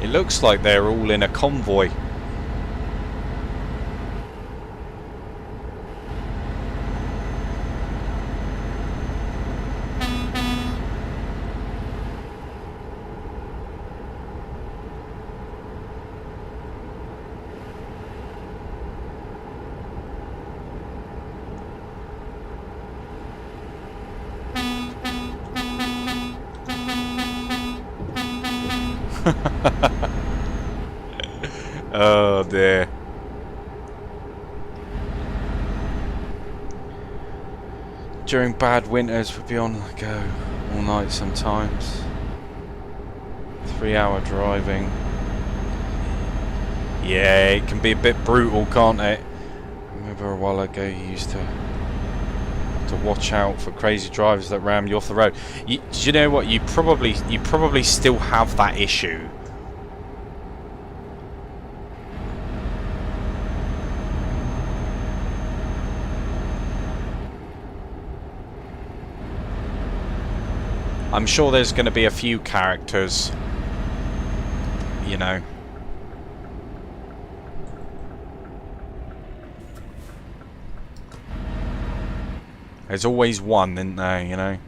It looks like they're all in a convoy. Oh dear. During bad winters we'd be on the go all night sometimes. 3-hour driving. Yeah, it can be a bit brutal, can't it? I remember a while ago you used to watch out for crazy drivers that ram you off the road. Do you know what? You probably still have that issue. I'm sure there's going to be a few characters, you know. There's always one, isn't there, you know?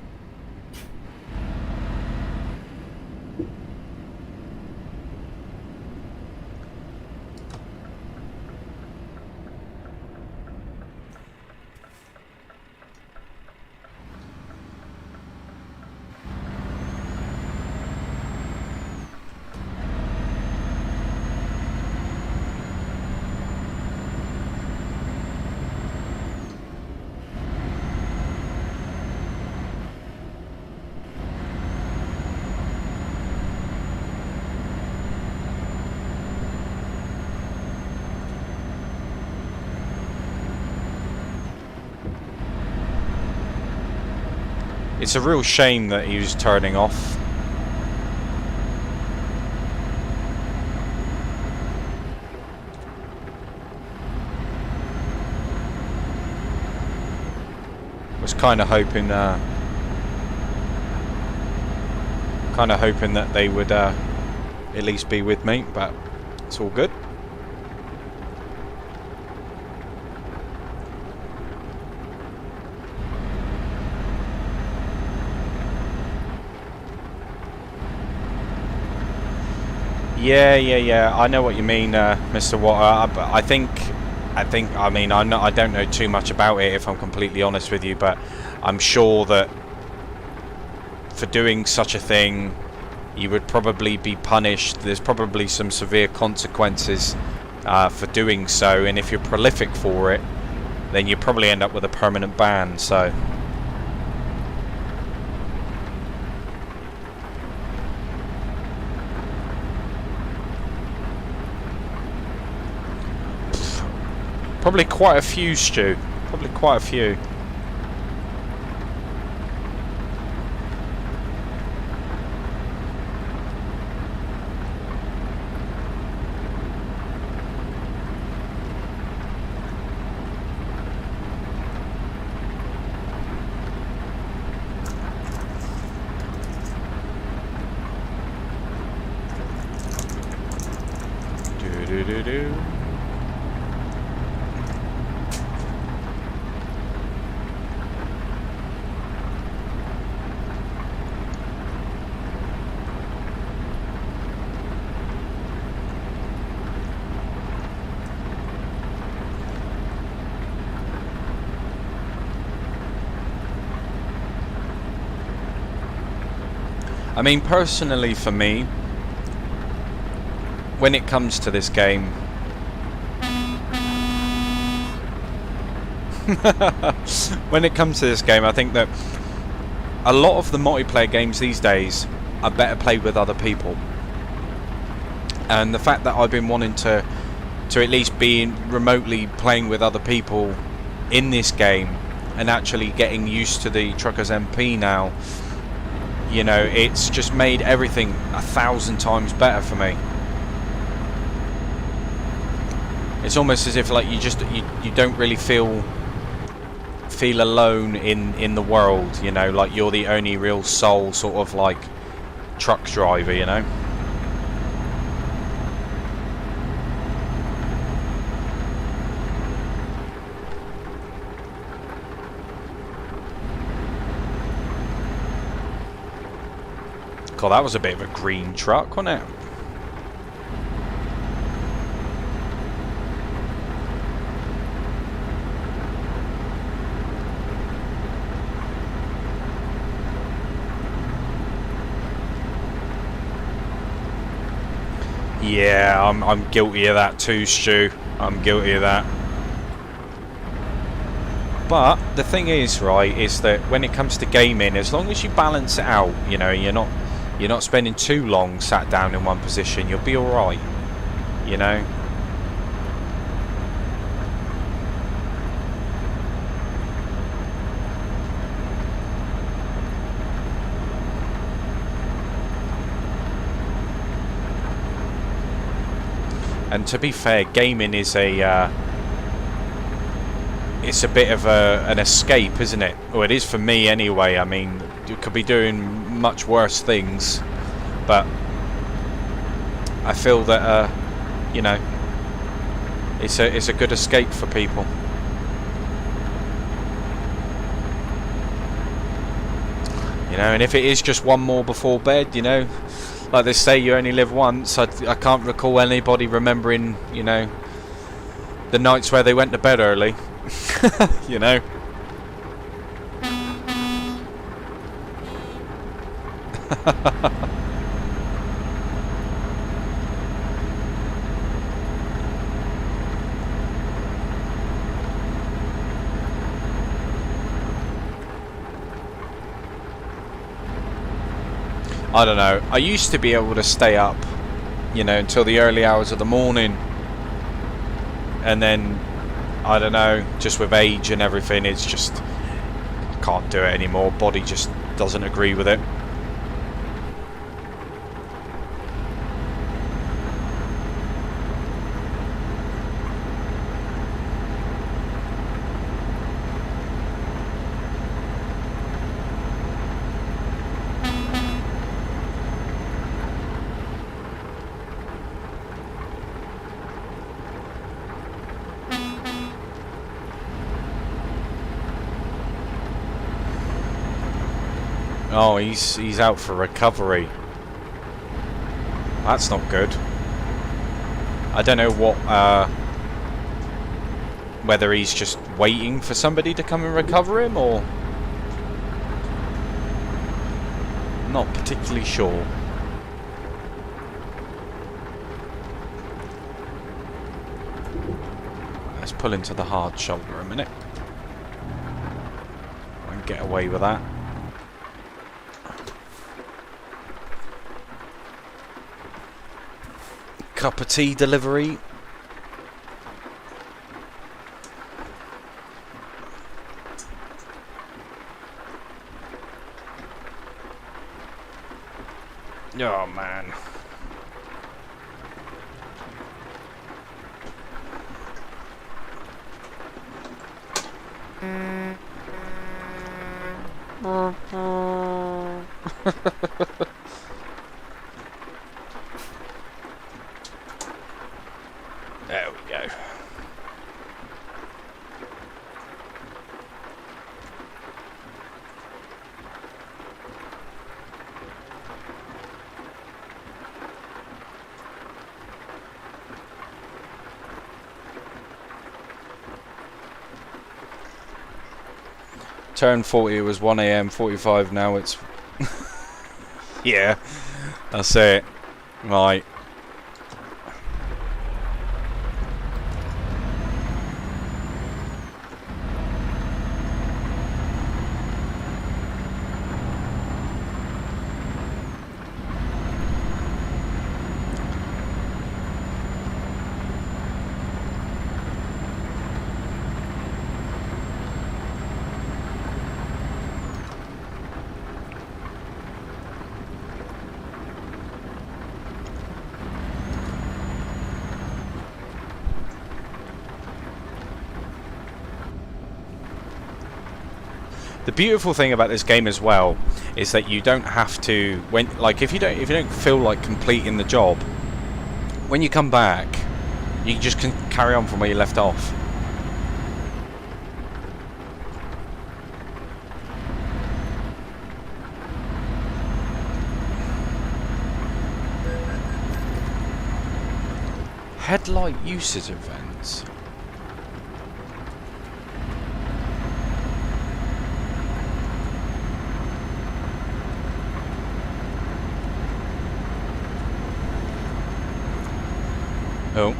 It's a real shame that he was turning off. Was kind of hoping that they would at least be with me, but it's all good. Yeah. I know what you mean, Mr. Water. I think. I mean, I don't know too much about it, if I'm completely honest with you, but I'm sure that for doing such a thing, you would probably be punished. There's probably some severe consequences for doing so, and if you're prolific for it, then you probably end up with a permanent ban. So. Probably quite a few, Stu. Probably quite a few. Do. I mean, personally for me, when it comes to this game, I think that a lot of the multiplayer games these days are better played with other people. And the fact that I've been wanting to at least be remotely playing with other people in this game and actually getting used to the Truckers MP now, you know, it's just made everything 1,000 times better for me. It's almost as if like you don't really feel alone in the world, you know, like you're the only real soul sort of like truck driver, you know. God, that was a bit of a green truck, wasn't it? Yeah, I'm guilty of that too, Stu. I'm guilty of that. But the thing is, right, is that when it comes to gaming, as long as you balance it out, you know, you're not spending too long sat down in one position, you'll be all right, you know. And to be fair, gaming is it's a bit of an escape, isn't it? Or it is for me anyway. I mean, you could be doing much worse things, but I feel that you know, it's a good escape for people. You know, and if it is just one more before bed, you know, like they say, you only live once. I can't recall anybody remembering, you know, the nights where they went to bed early. You know. I don't know. I used to be able to stay up, you know, until the early hours of the morning, and then I don't know, just with age and everything, it's just can't do it anymore. Body just doesn't agree with it. Oh, he's out for recovery. That's not good. I don't know what, whether he's just waiting for somebody to come and recover him, or... Not particularly sure. Let's pull into the hard shoulder a minute. And get away with that. Cup of tea delivery. Oh man. There we go. Turn 40, it was 1 AM, 45 now it's... Yeah, that's it. Right. The beautiful thing about this game as well is that you don't have to, when, like, if you don't feel like completing the job, when you come back, you just can carry on from where you left off. Headlight usage events. Oh.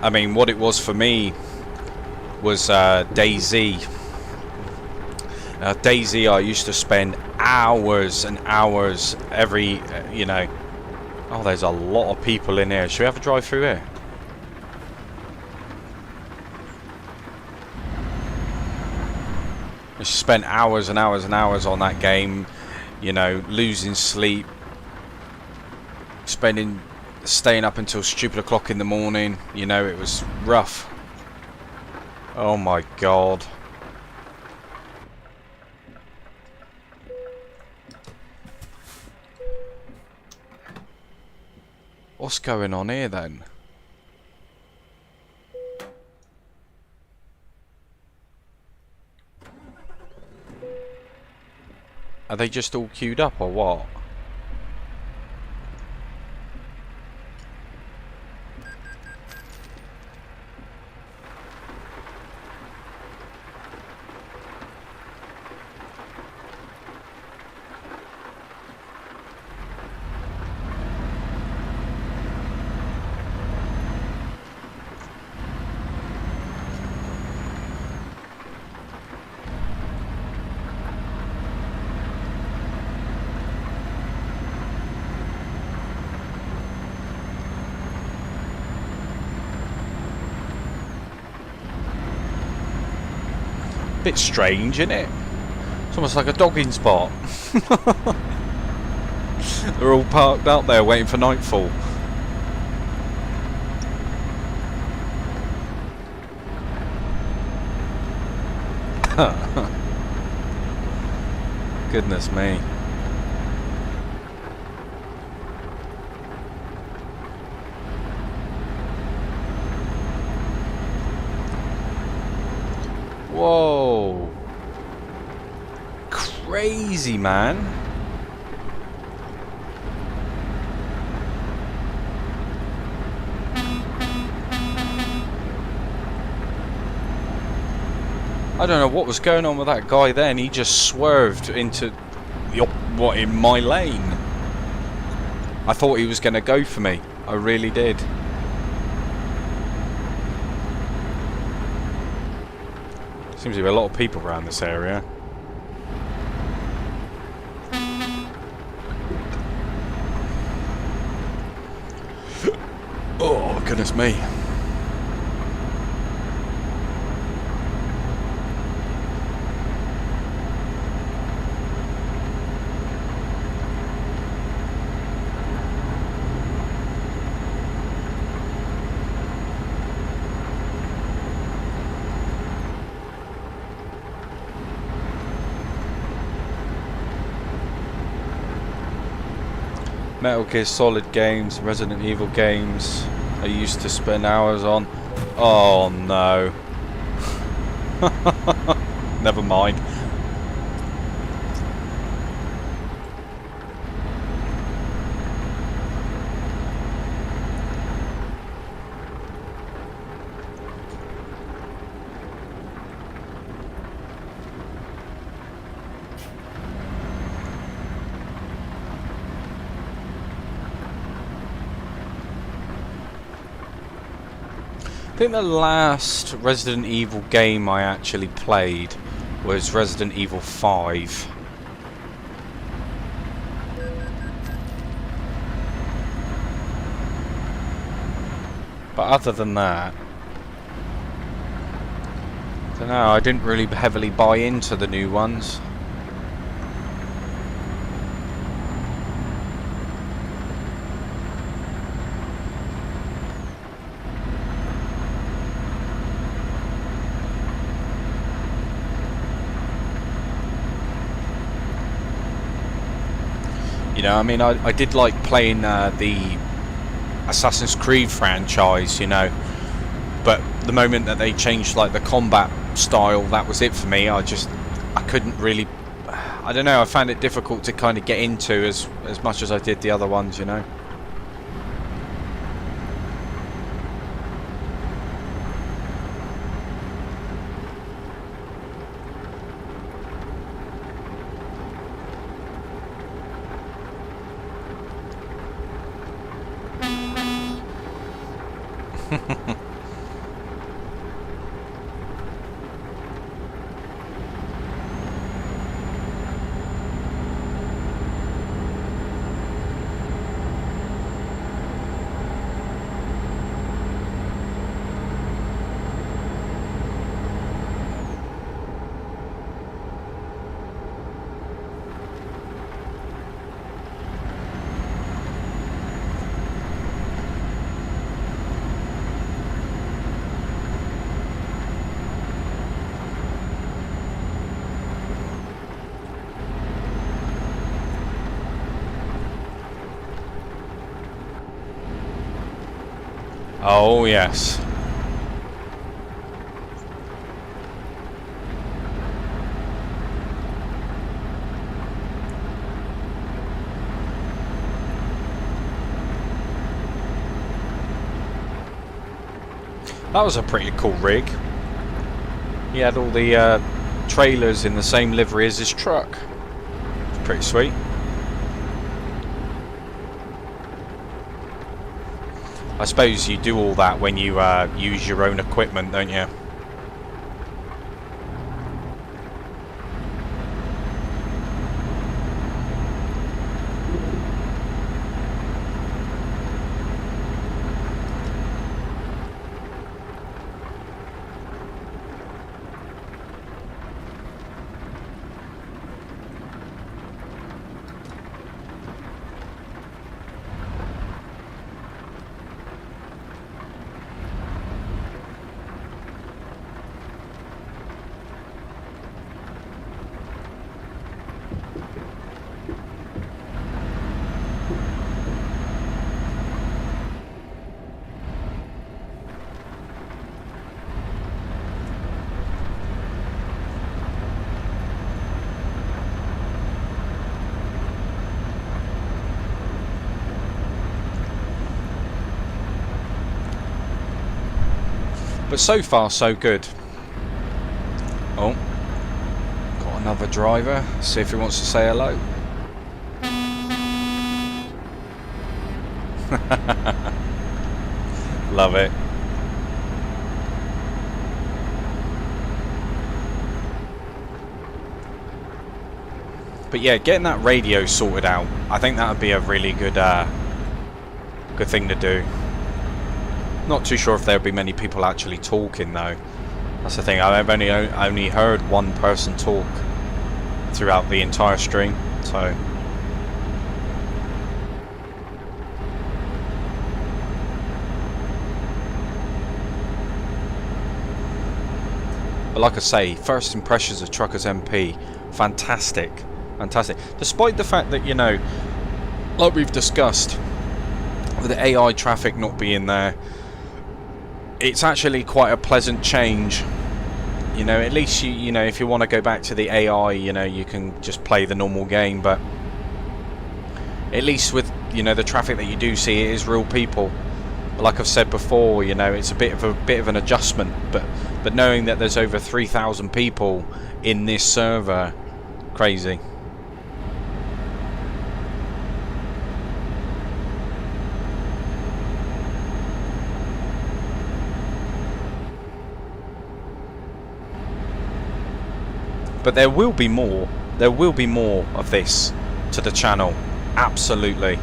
I mean, what it was for me was DayZ. DayZ, I used to spend hours and hours every, you know... Oh, there's a lot of people in here. Should we have a drive through here? I spent hours and hours and hours on that game, you know, losing sleep, staying up until stupid o'clock in the morning. You know, it was rough. Oh my god. What's going on here then? Are they just all queued up or what? Bit strange, isn't it? It's almost like a dogging spot. They're all parked up there waiting for nightfall. Goodness me. Whoa. Crazy, man. I don't know what was going on with that guy then. He just swerved into in my lane. I thought he was going to go for me. I really did. Seems to be a lot of people around this area. Oh, goodness me. Metal Gear Solid games, Resident Evil games, I used to spend hours on. Oh no. Never mind. I think the last Resident Evil game I actually played was Resident Evil 5. But other than that, I don't know, I didn't really heavily buy into the new ones. You know, I mean, I did like playing the Assassin's Creed franchise, you know, but the moment that they changed like the combat style, that was it for me. I couldn't really, I don't know, I found it difficult to kind of get into as much as I did the other ones, you know. Oh yes. That was a pretty cool rig. He had all the trailers in the same livery as his truck. It's pretty sweet. I suppose you do all that when you use your own equipment, don't you? But so far, so good. Oh, got another driver. See if he wants to say hello. Love it. But yeah, getting that radio sorted out, I think that would be a really good good thing to do. Not too sure if there'll be many people actually talking though. That's the thing. I've only heard one person talk throughout the entire stream, so. But like I say, first impressions of Truckers MP, fantastic. Fantastic. Despite the fact that, you know, like we've discussed, with the AI traffic not being there, it's actually quite a pleasant change. You know, at least you know, if you want to go back to the AI, you know, you can just play the normal game, but at least with, you know, the traffic that you do see, it is real people. But like I've said before, you know, it's a bit of an adjustment, but knowing that there's over 3,000 people in this server, crazy. But there will be more. There will be more of this to the channel. Absolutely.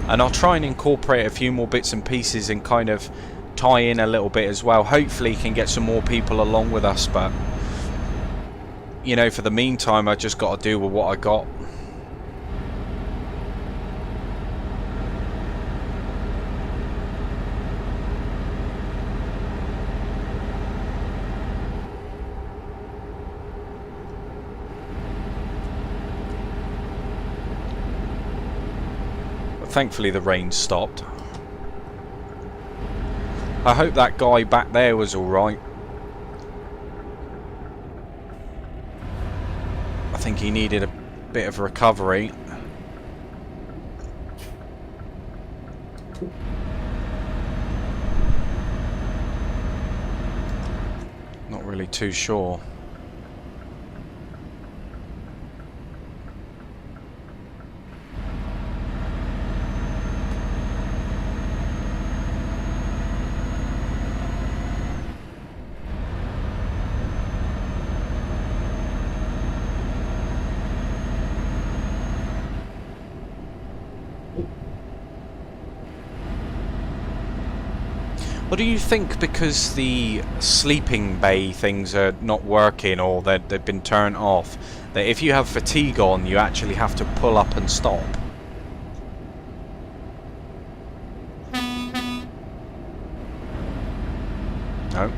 And I'll try and incorporate a few more bits and pieces and kind of tie in a little bit as well. Hopefully can get some more people along with us, but you know, for the meantime I just got to deal with what I got. Thankfully the rain stopped. I hope that guy back there was alright. I think he needed a bit of recovery. Not really too sure. What do you think, because the sleeping bay things are not working or they've been turned off, that if you have fatigue on you actually have to pull up and stop? No.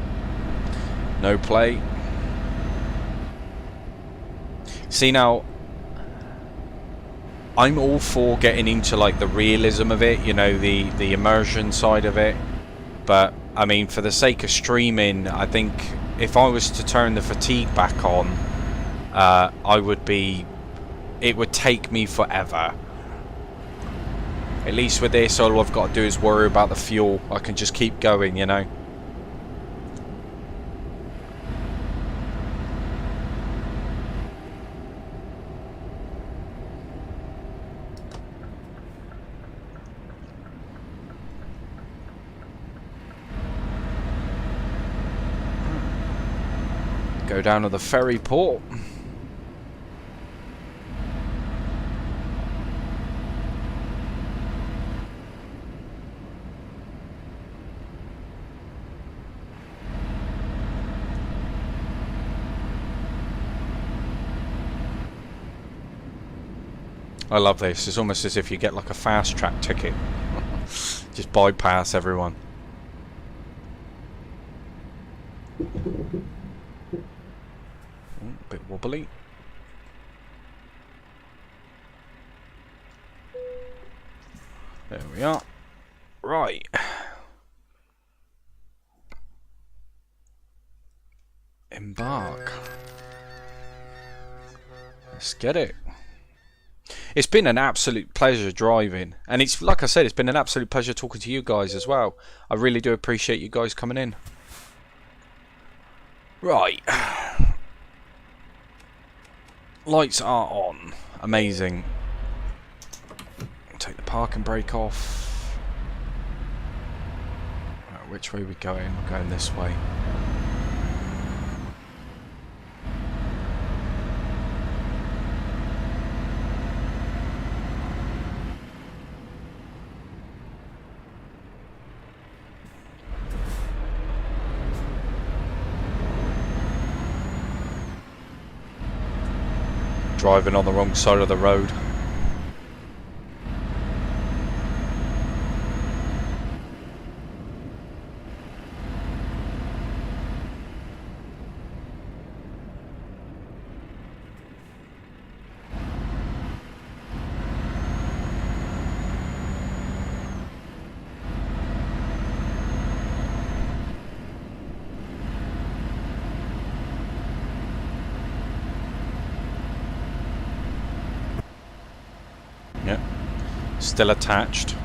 No play. See, now I'm all for getting into like the realism of it, you know, the immersion side of it. But I mean, for the sake of streaming, I think if I was to turn the fatigue back on, it would take me forever. At least with this, all I've got to do is worry about the fuel. I can just keep going, you know. Go down to the ferry port. I love this. It's almost as if you get like a fast track ticket. Just bypass everyone. Bit wobbly. There we are. Right. Embark. Let's get it. It's been an absolute pleasure driving, and it's like I said, it's been an absolute pleasure talking to you guys as well. I really do appreciate you guys coming in. Right. Lights are on. Amazing. Take the parking brake off. Right, which way are we going? We're going this way. Driving on the wrong side of the road. Yep. Still attached.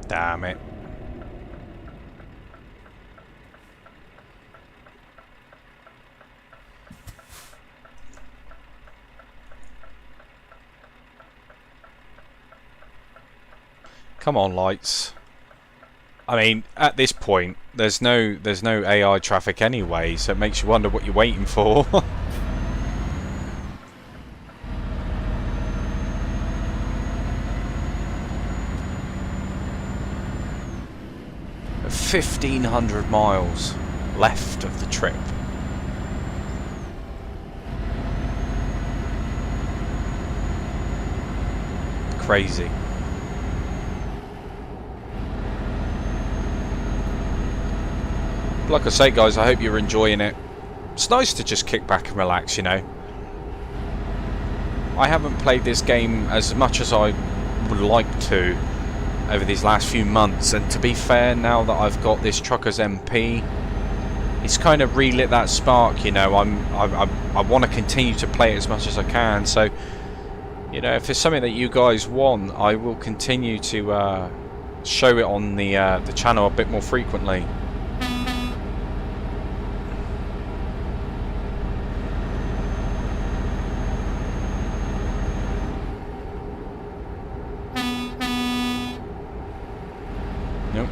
Damn it. Come on, lights. I mean, at this point, there's no AI traffic anyway, so it makes you wonder what you're waiting for. 1,500 miles left of the trip. Crazy. Like I say, guys, I hope you're enjoying it. It's nice to just kick back and relax, you know. I haven't played this game as much as I would like to over these last few months, and to be fair, now that I've got this Truckers MP, it's kind of relit that spark, you know. I want to continue to play it as much as I can, so, you know, if there's something that you guys want, I will continue to show it on the channel a bit more frequently. Nope.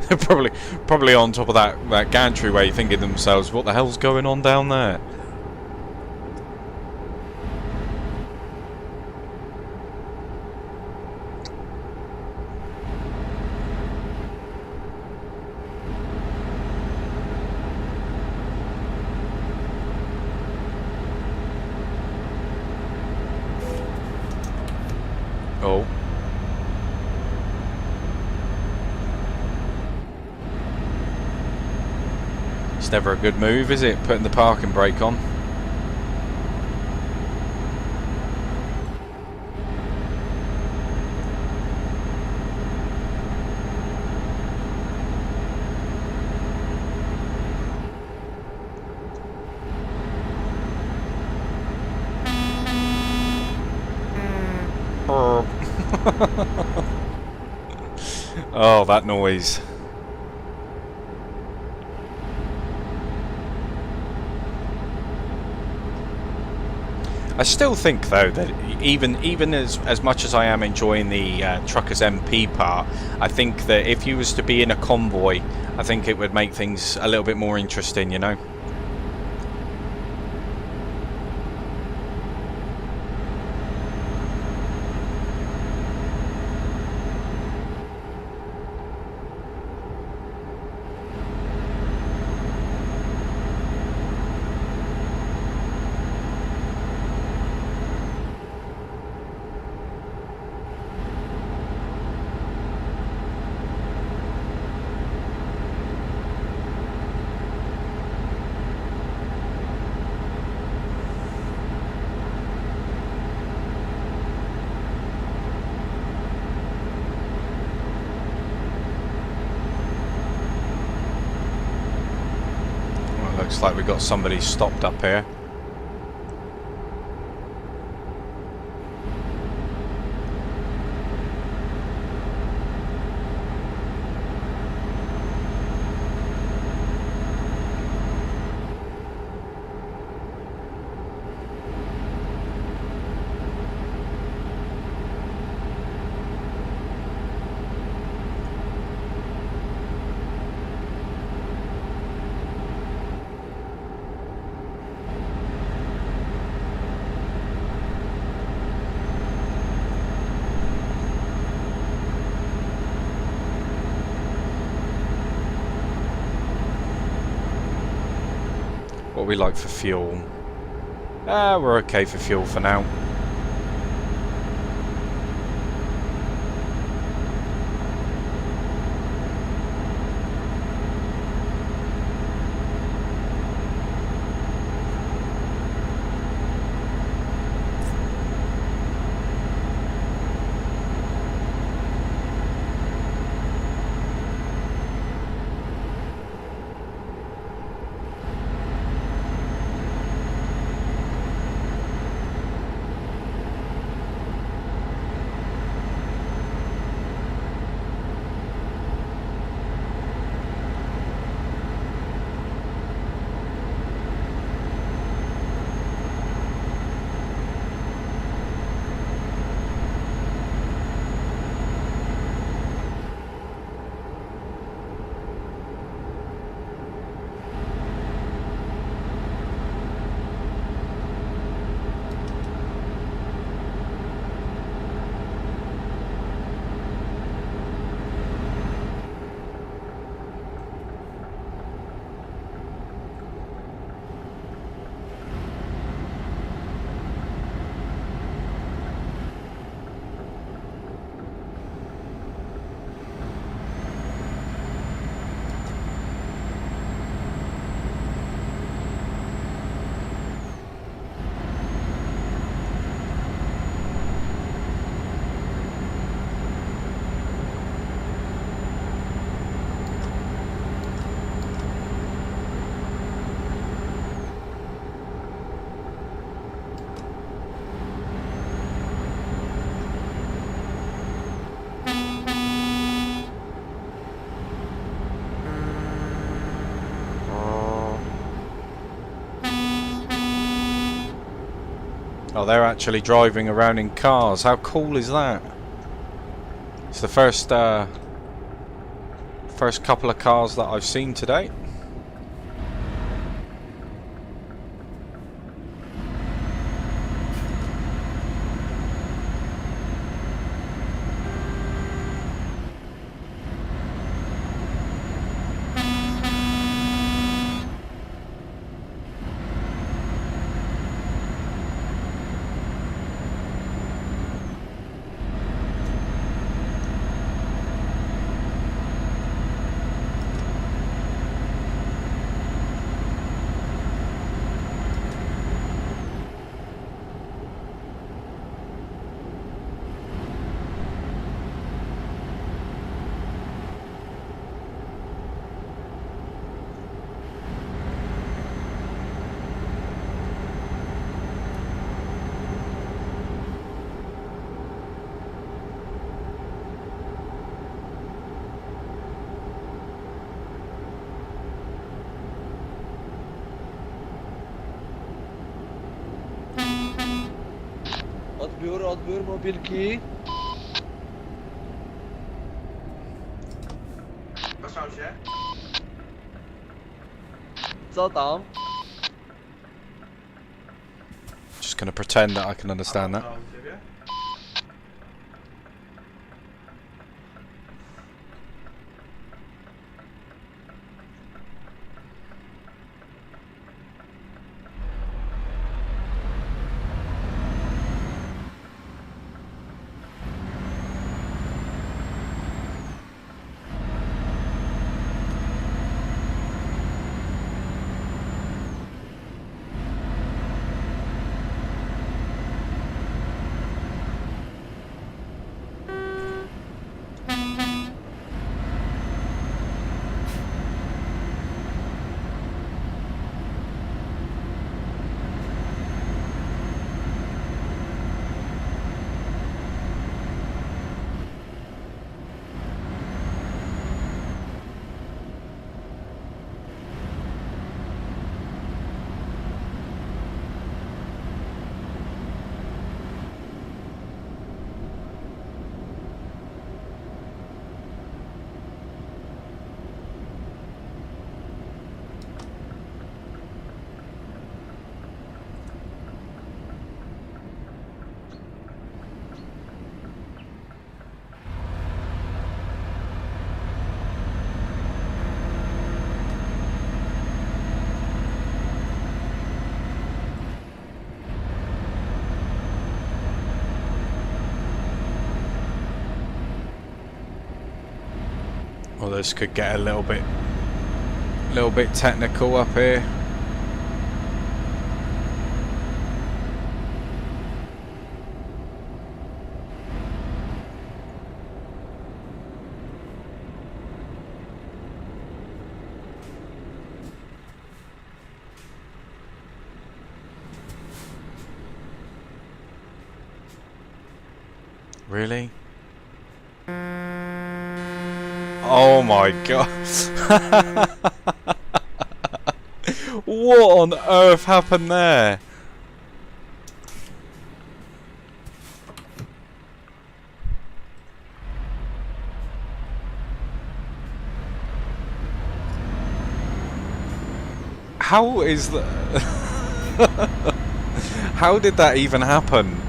They're probably on top of that gantry way, thinking to themselves, what the hell's going on down there? Oh. It's never a good move, is it? Putting the parking brake on. Oh, that noise. I still think, though, that even as much as I am enjoying the Truckers MP part, I think that if you was to be in a convoy, I think it would make things a little bit more interesting, you know? Looks like we've got somebody stopped up here. What we like for fuel? We're okay for fuel for now. Oh, they're actually driving around in cars. How cool is that? It's the first couple of cars that I've seen today. Odbiór, mobilki. Proszę się. Co tam? Just gonna pretend that I can understand that. A u ciebie? Well, this could get a little bit technical up here. Really? Oh my god. What on earth happened there? How is that? How did that even happen?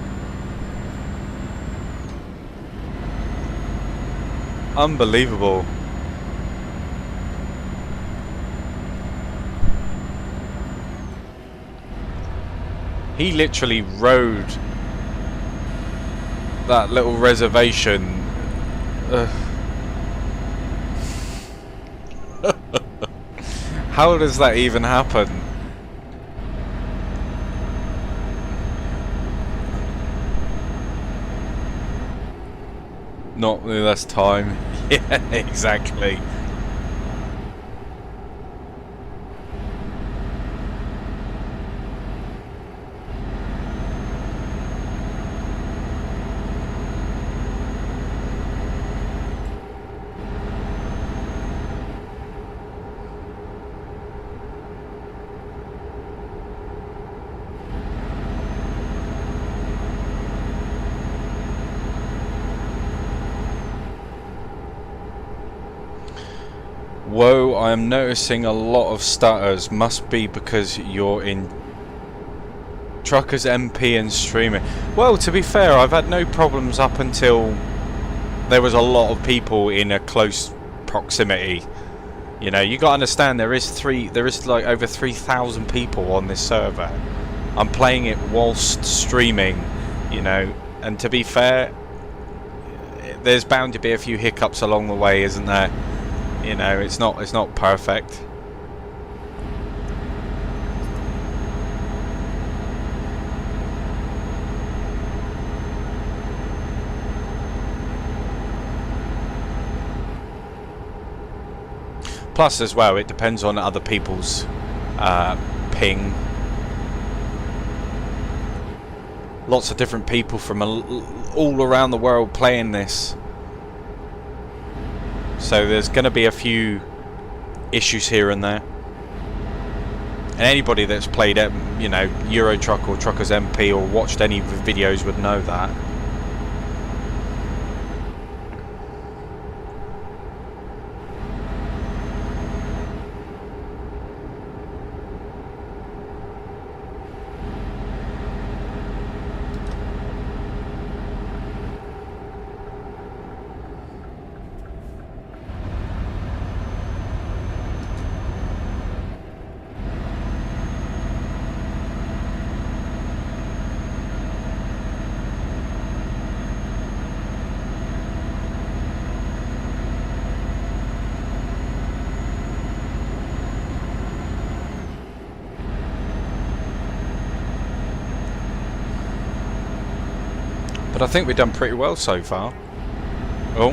Unbelievable. He literally rode that little reservation. How does that even happen? Not less time. Yeah, exactly. Whoa, I am noticing a lot of stutters. Must be because you're in Truckers MP and streaming. Well, to be fair, I've had no problems up until there was a lot of people in a close proximity. You know, you got to understand there is like over 3,000 people on this server. I'm playing it whilst streaming, you know, and to be fair, there's bound to be a few hiccups along the way, isn't there? You know, it's not perfect. Plus, as well, it depends on other people's ping. Lots of different people from all around the world playing this. So there's going to be a few issues here and there. And anybody that's played you know, Euro Truck or Truckers MP or watched any of the videos would know that. But I think we've done pretty well so far. Oh.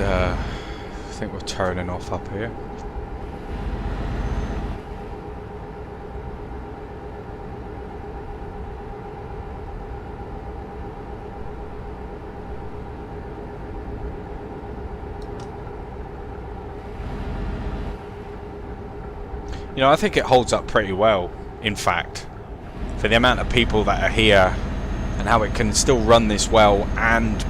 I think we're turning off up here. You know, I think it holds up pretty well, in fact, for the amount of people that are here and how it can still run this well and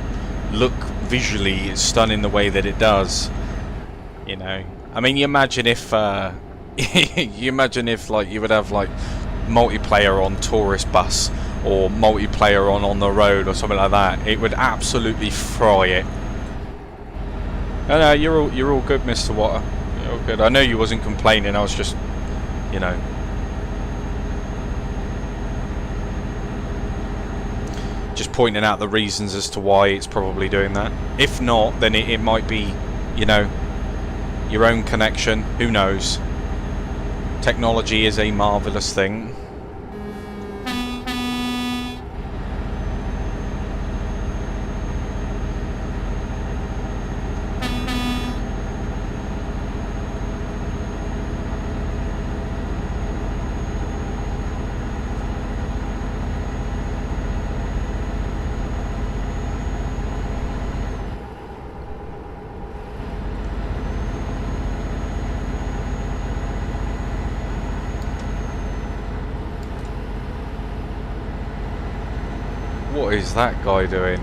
look visually it's stunning the way that it does. You know, I mean, you imagine if like you would have like multiplayer on tourist bus or multiplayer on the road or something like that. It would absolutely fry it. No, you're all good, Mr. Water. You're all good. I know you wasn't complaining. I was just, you know, just pointing out the reasons as to why it's probably doing that. If not, then it might be, you know, your own connection. Who knows? Technology is a marvelous thing. What is that guy doing?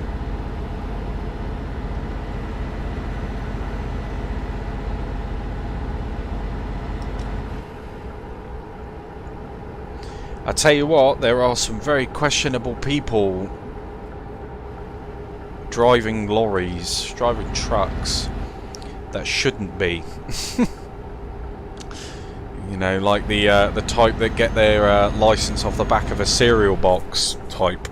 I tell you what, there are some very questionable people driving lorries, driving trucks that shouldn't be. You know, like the type that get their license off the back of a cereal box type.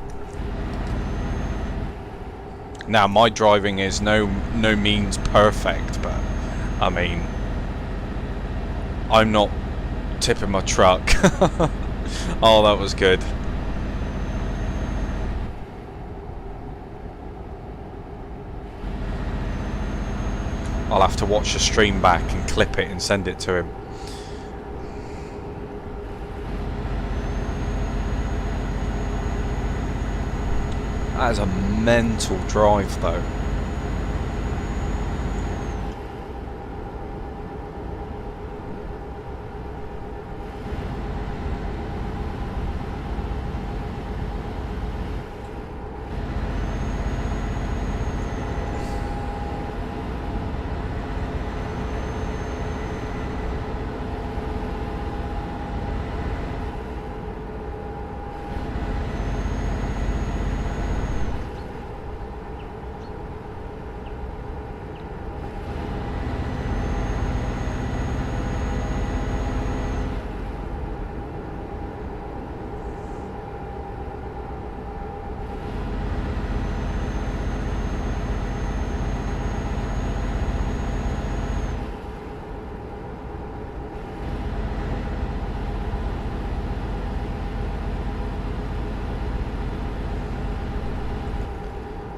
Now, my driving is no means perfect, but I mean, I'm not tipping my truck. Oh, that was good. I'll have to watch the stream back and clip it and send it to him. That is a mental drive, though.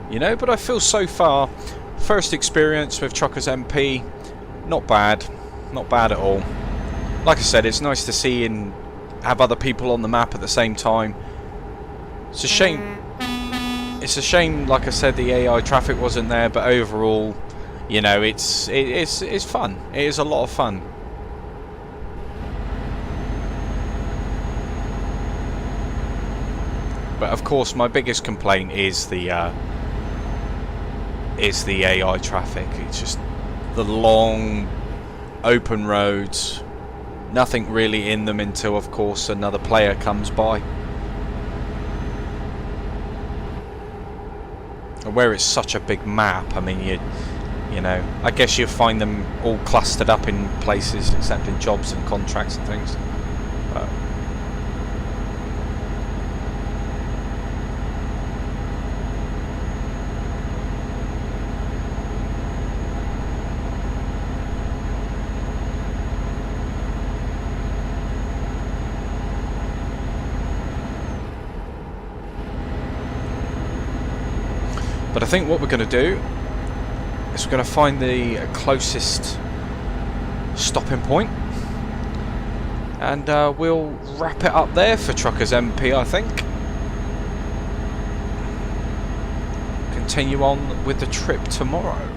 you know. But I feel so far, first experience with Truckers MP, not bad, not bad at all. Like I said, it's nice to see and have other people on the map at the same time. It's a shame. It's a shame, like I said, the AI traffic wasn't there, but overall, you know, it's fun. It is a lot of fun. But of course, my biggest complaint is the AI traffic. It's just the long, open roads. Nothing really in them until, of course, another player comes by. And where it's such a big map, I mean, you know, I guess you find them all clustered up in places, except in jobs and contracts and things. But I think what we're going to do is we're going to find the closest stopping point, and we'll wrap it up there for Truckers MP, I think. Continue on with the trip tomorrow.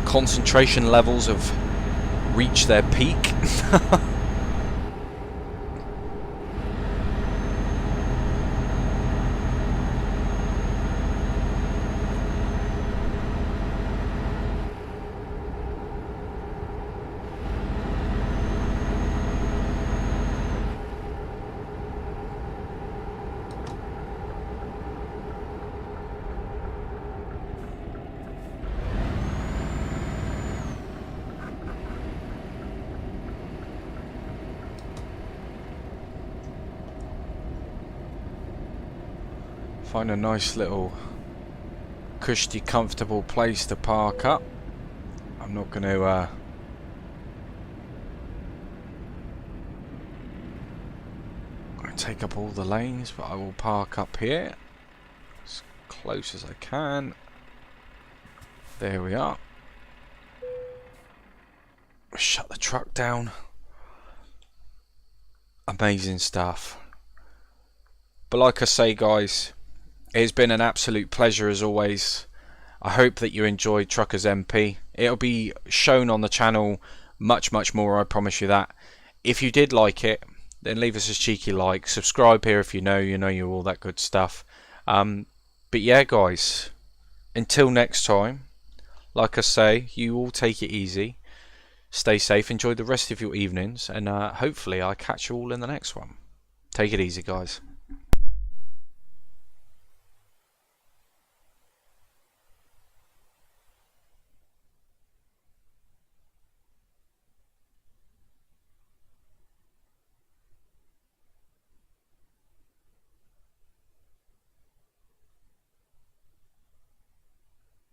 Concentration levels have reached their peak. Find a nice little cushy, comfortable place to park up. I'm not going to take up all the lanes, but I will park up here as close as I can. There we are. Shut the truck down. Amazing stuff. But like I say, guys, it's been an absolute pleasure as always. I hope that you enjoyed Truckers MP. It'll be shown on the channel much more, I promise you that. If you did like it, then leave us a cheeky like. Subscribe here if you know you all that good stuff. But yeah, guys, until next time, like I say, you all take it easy. Stay safe, enjoy the rest of your evenings, and hopefully I'll catch you all in the next one. Take it easy, guys.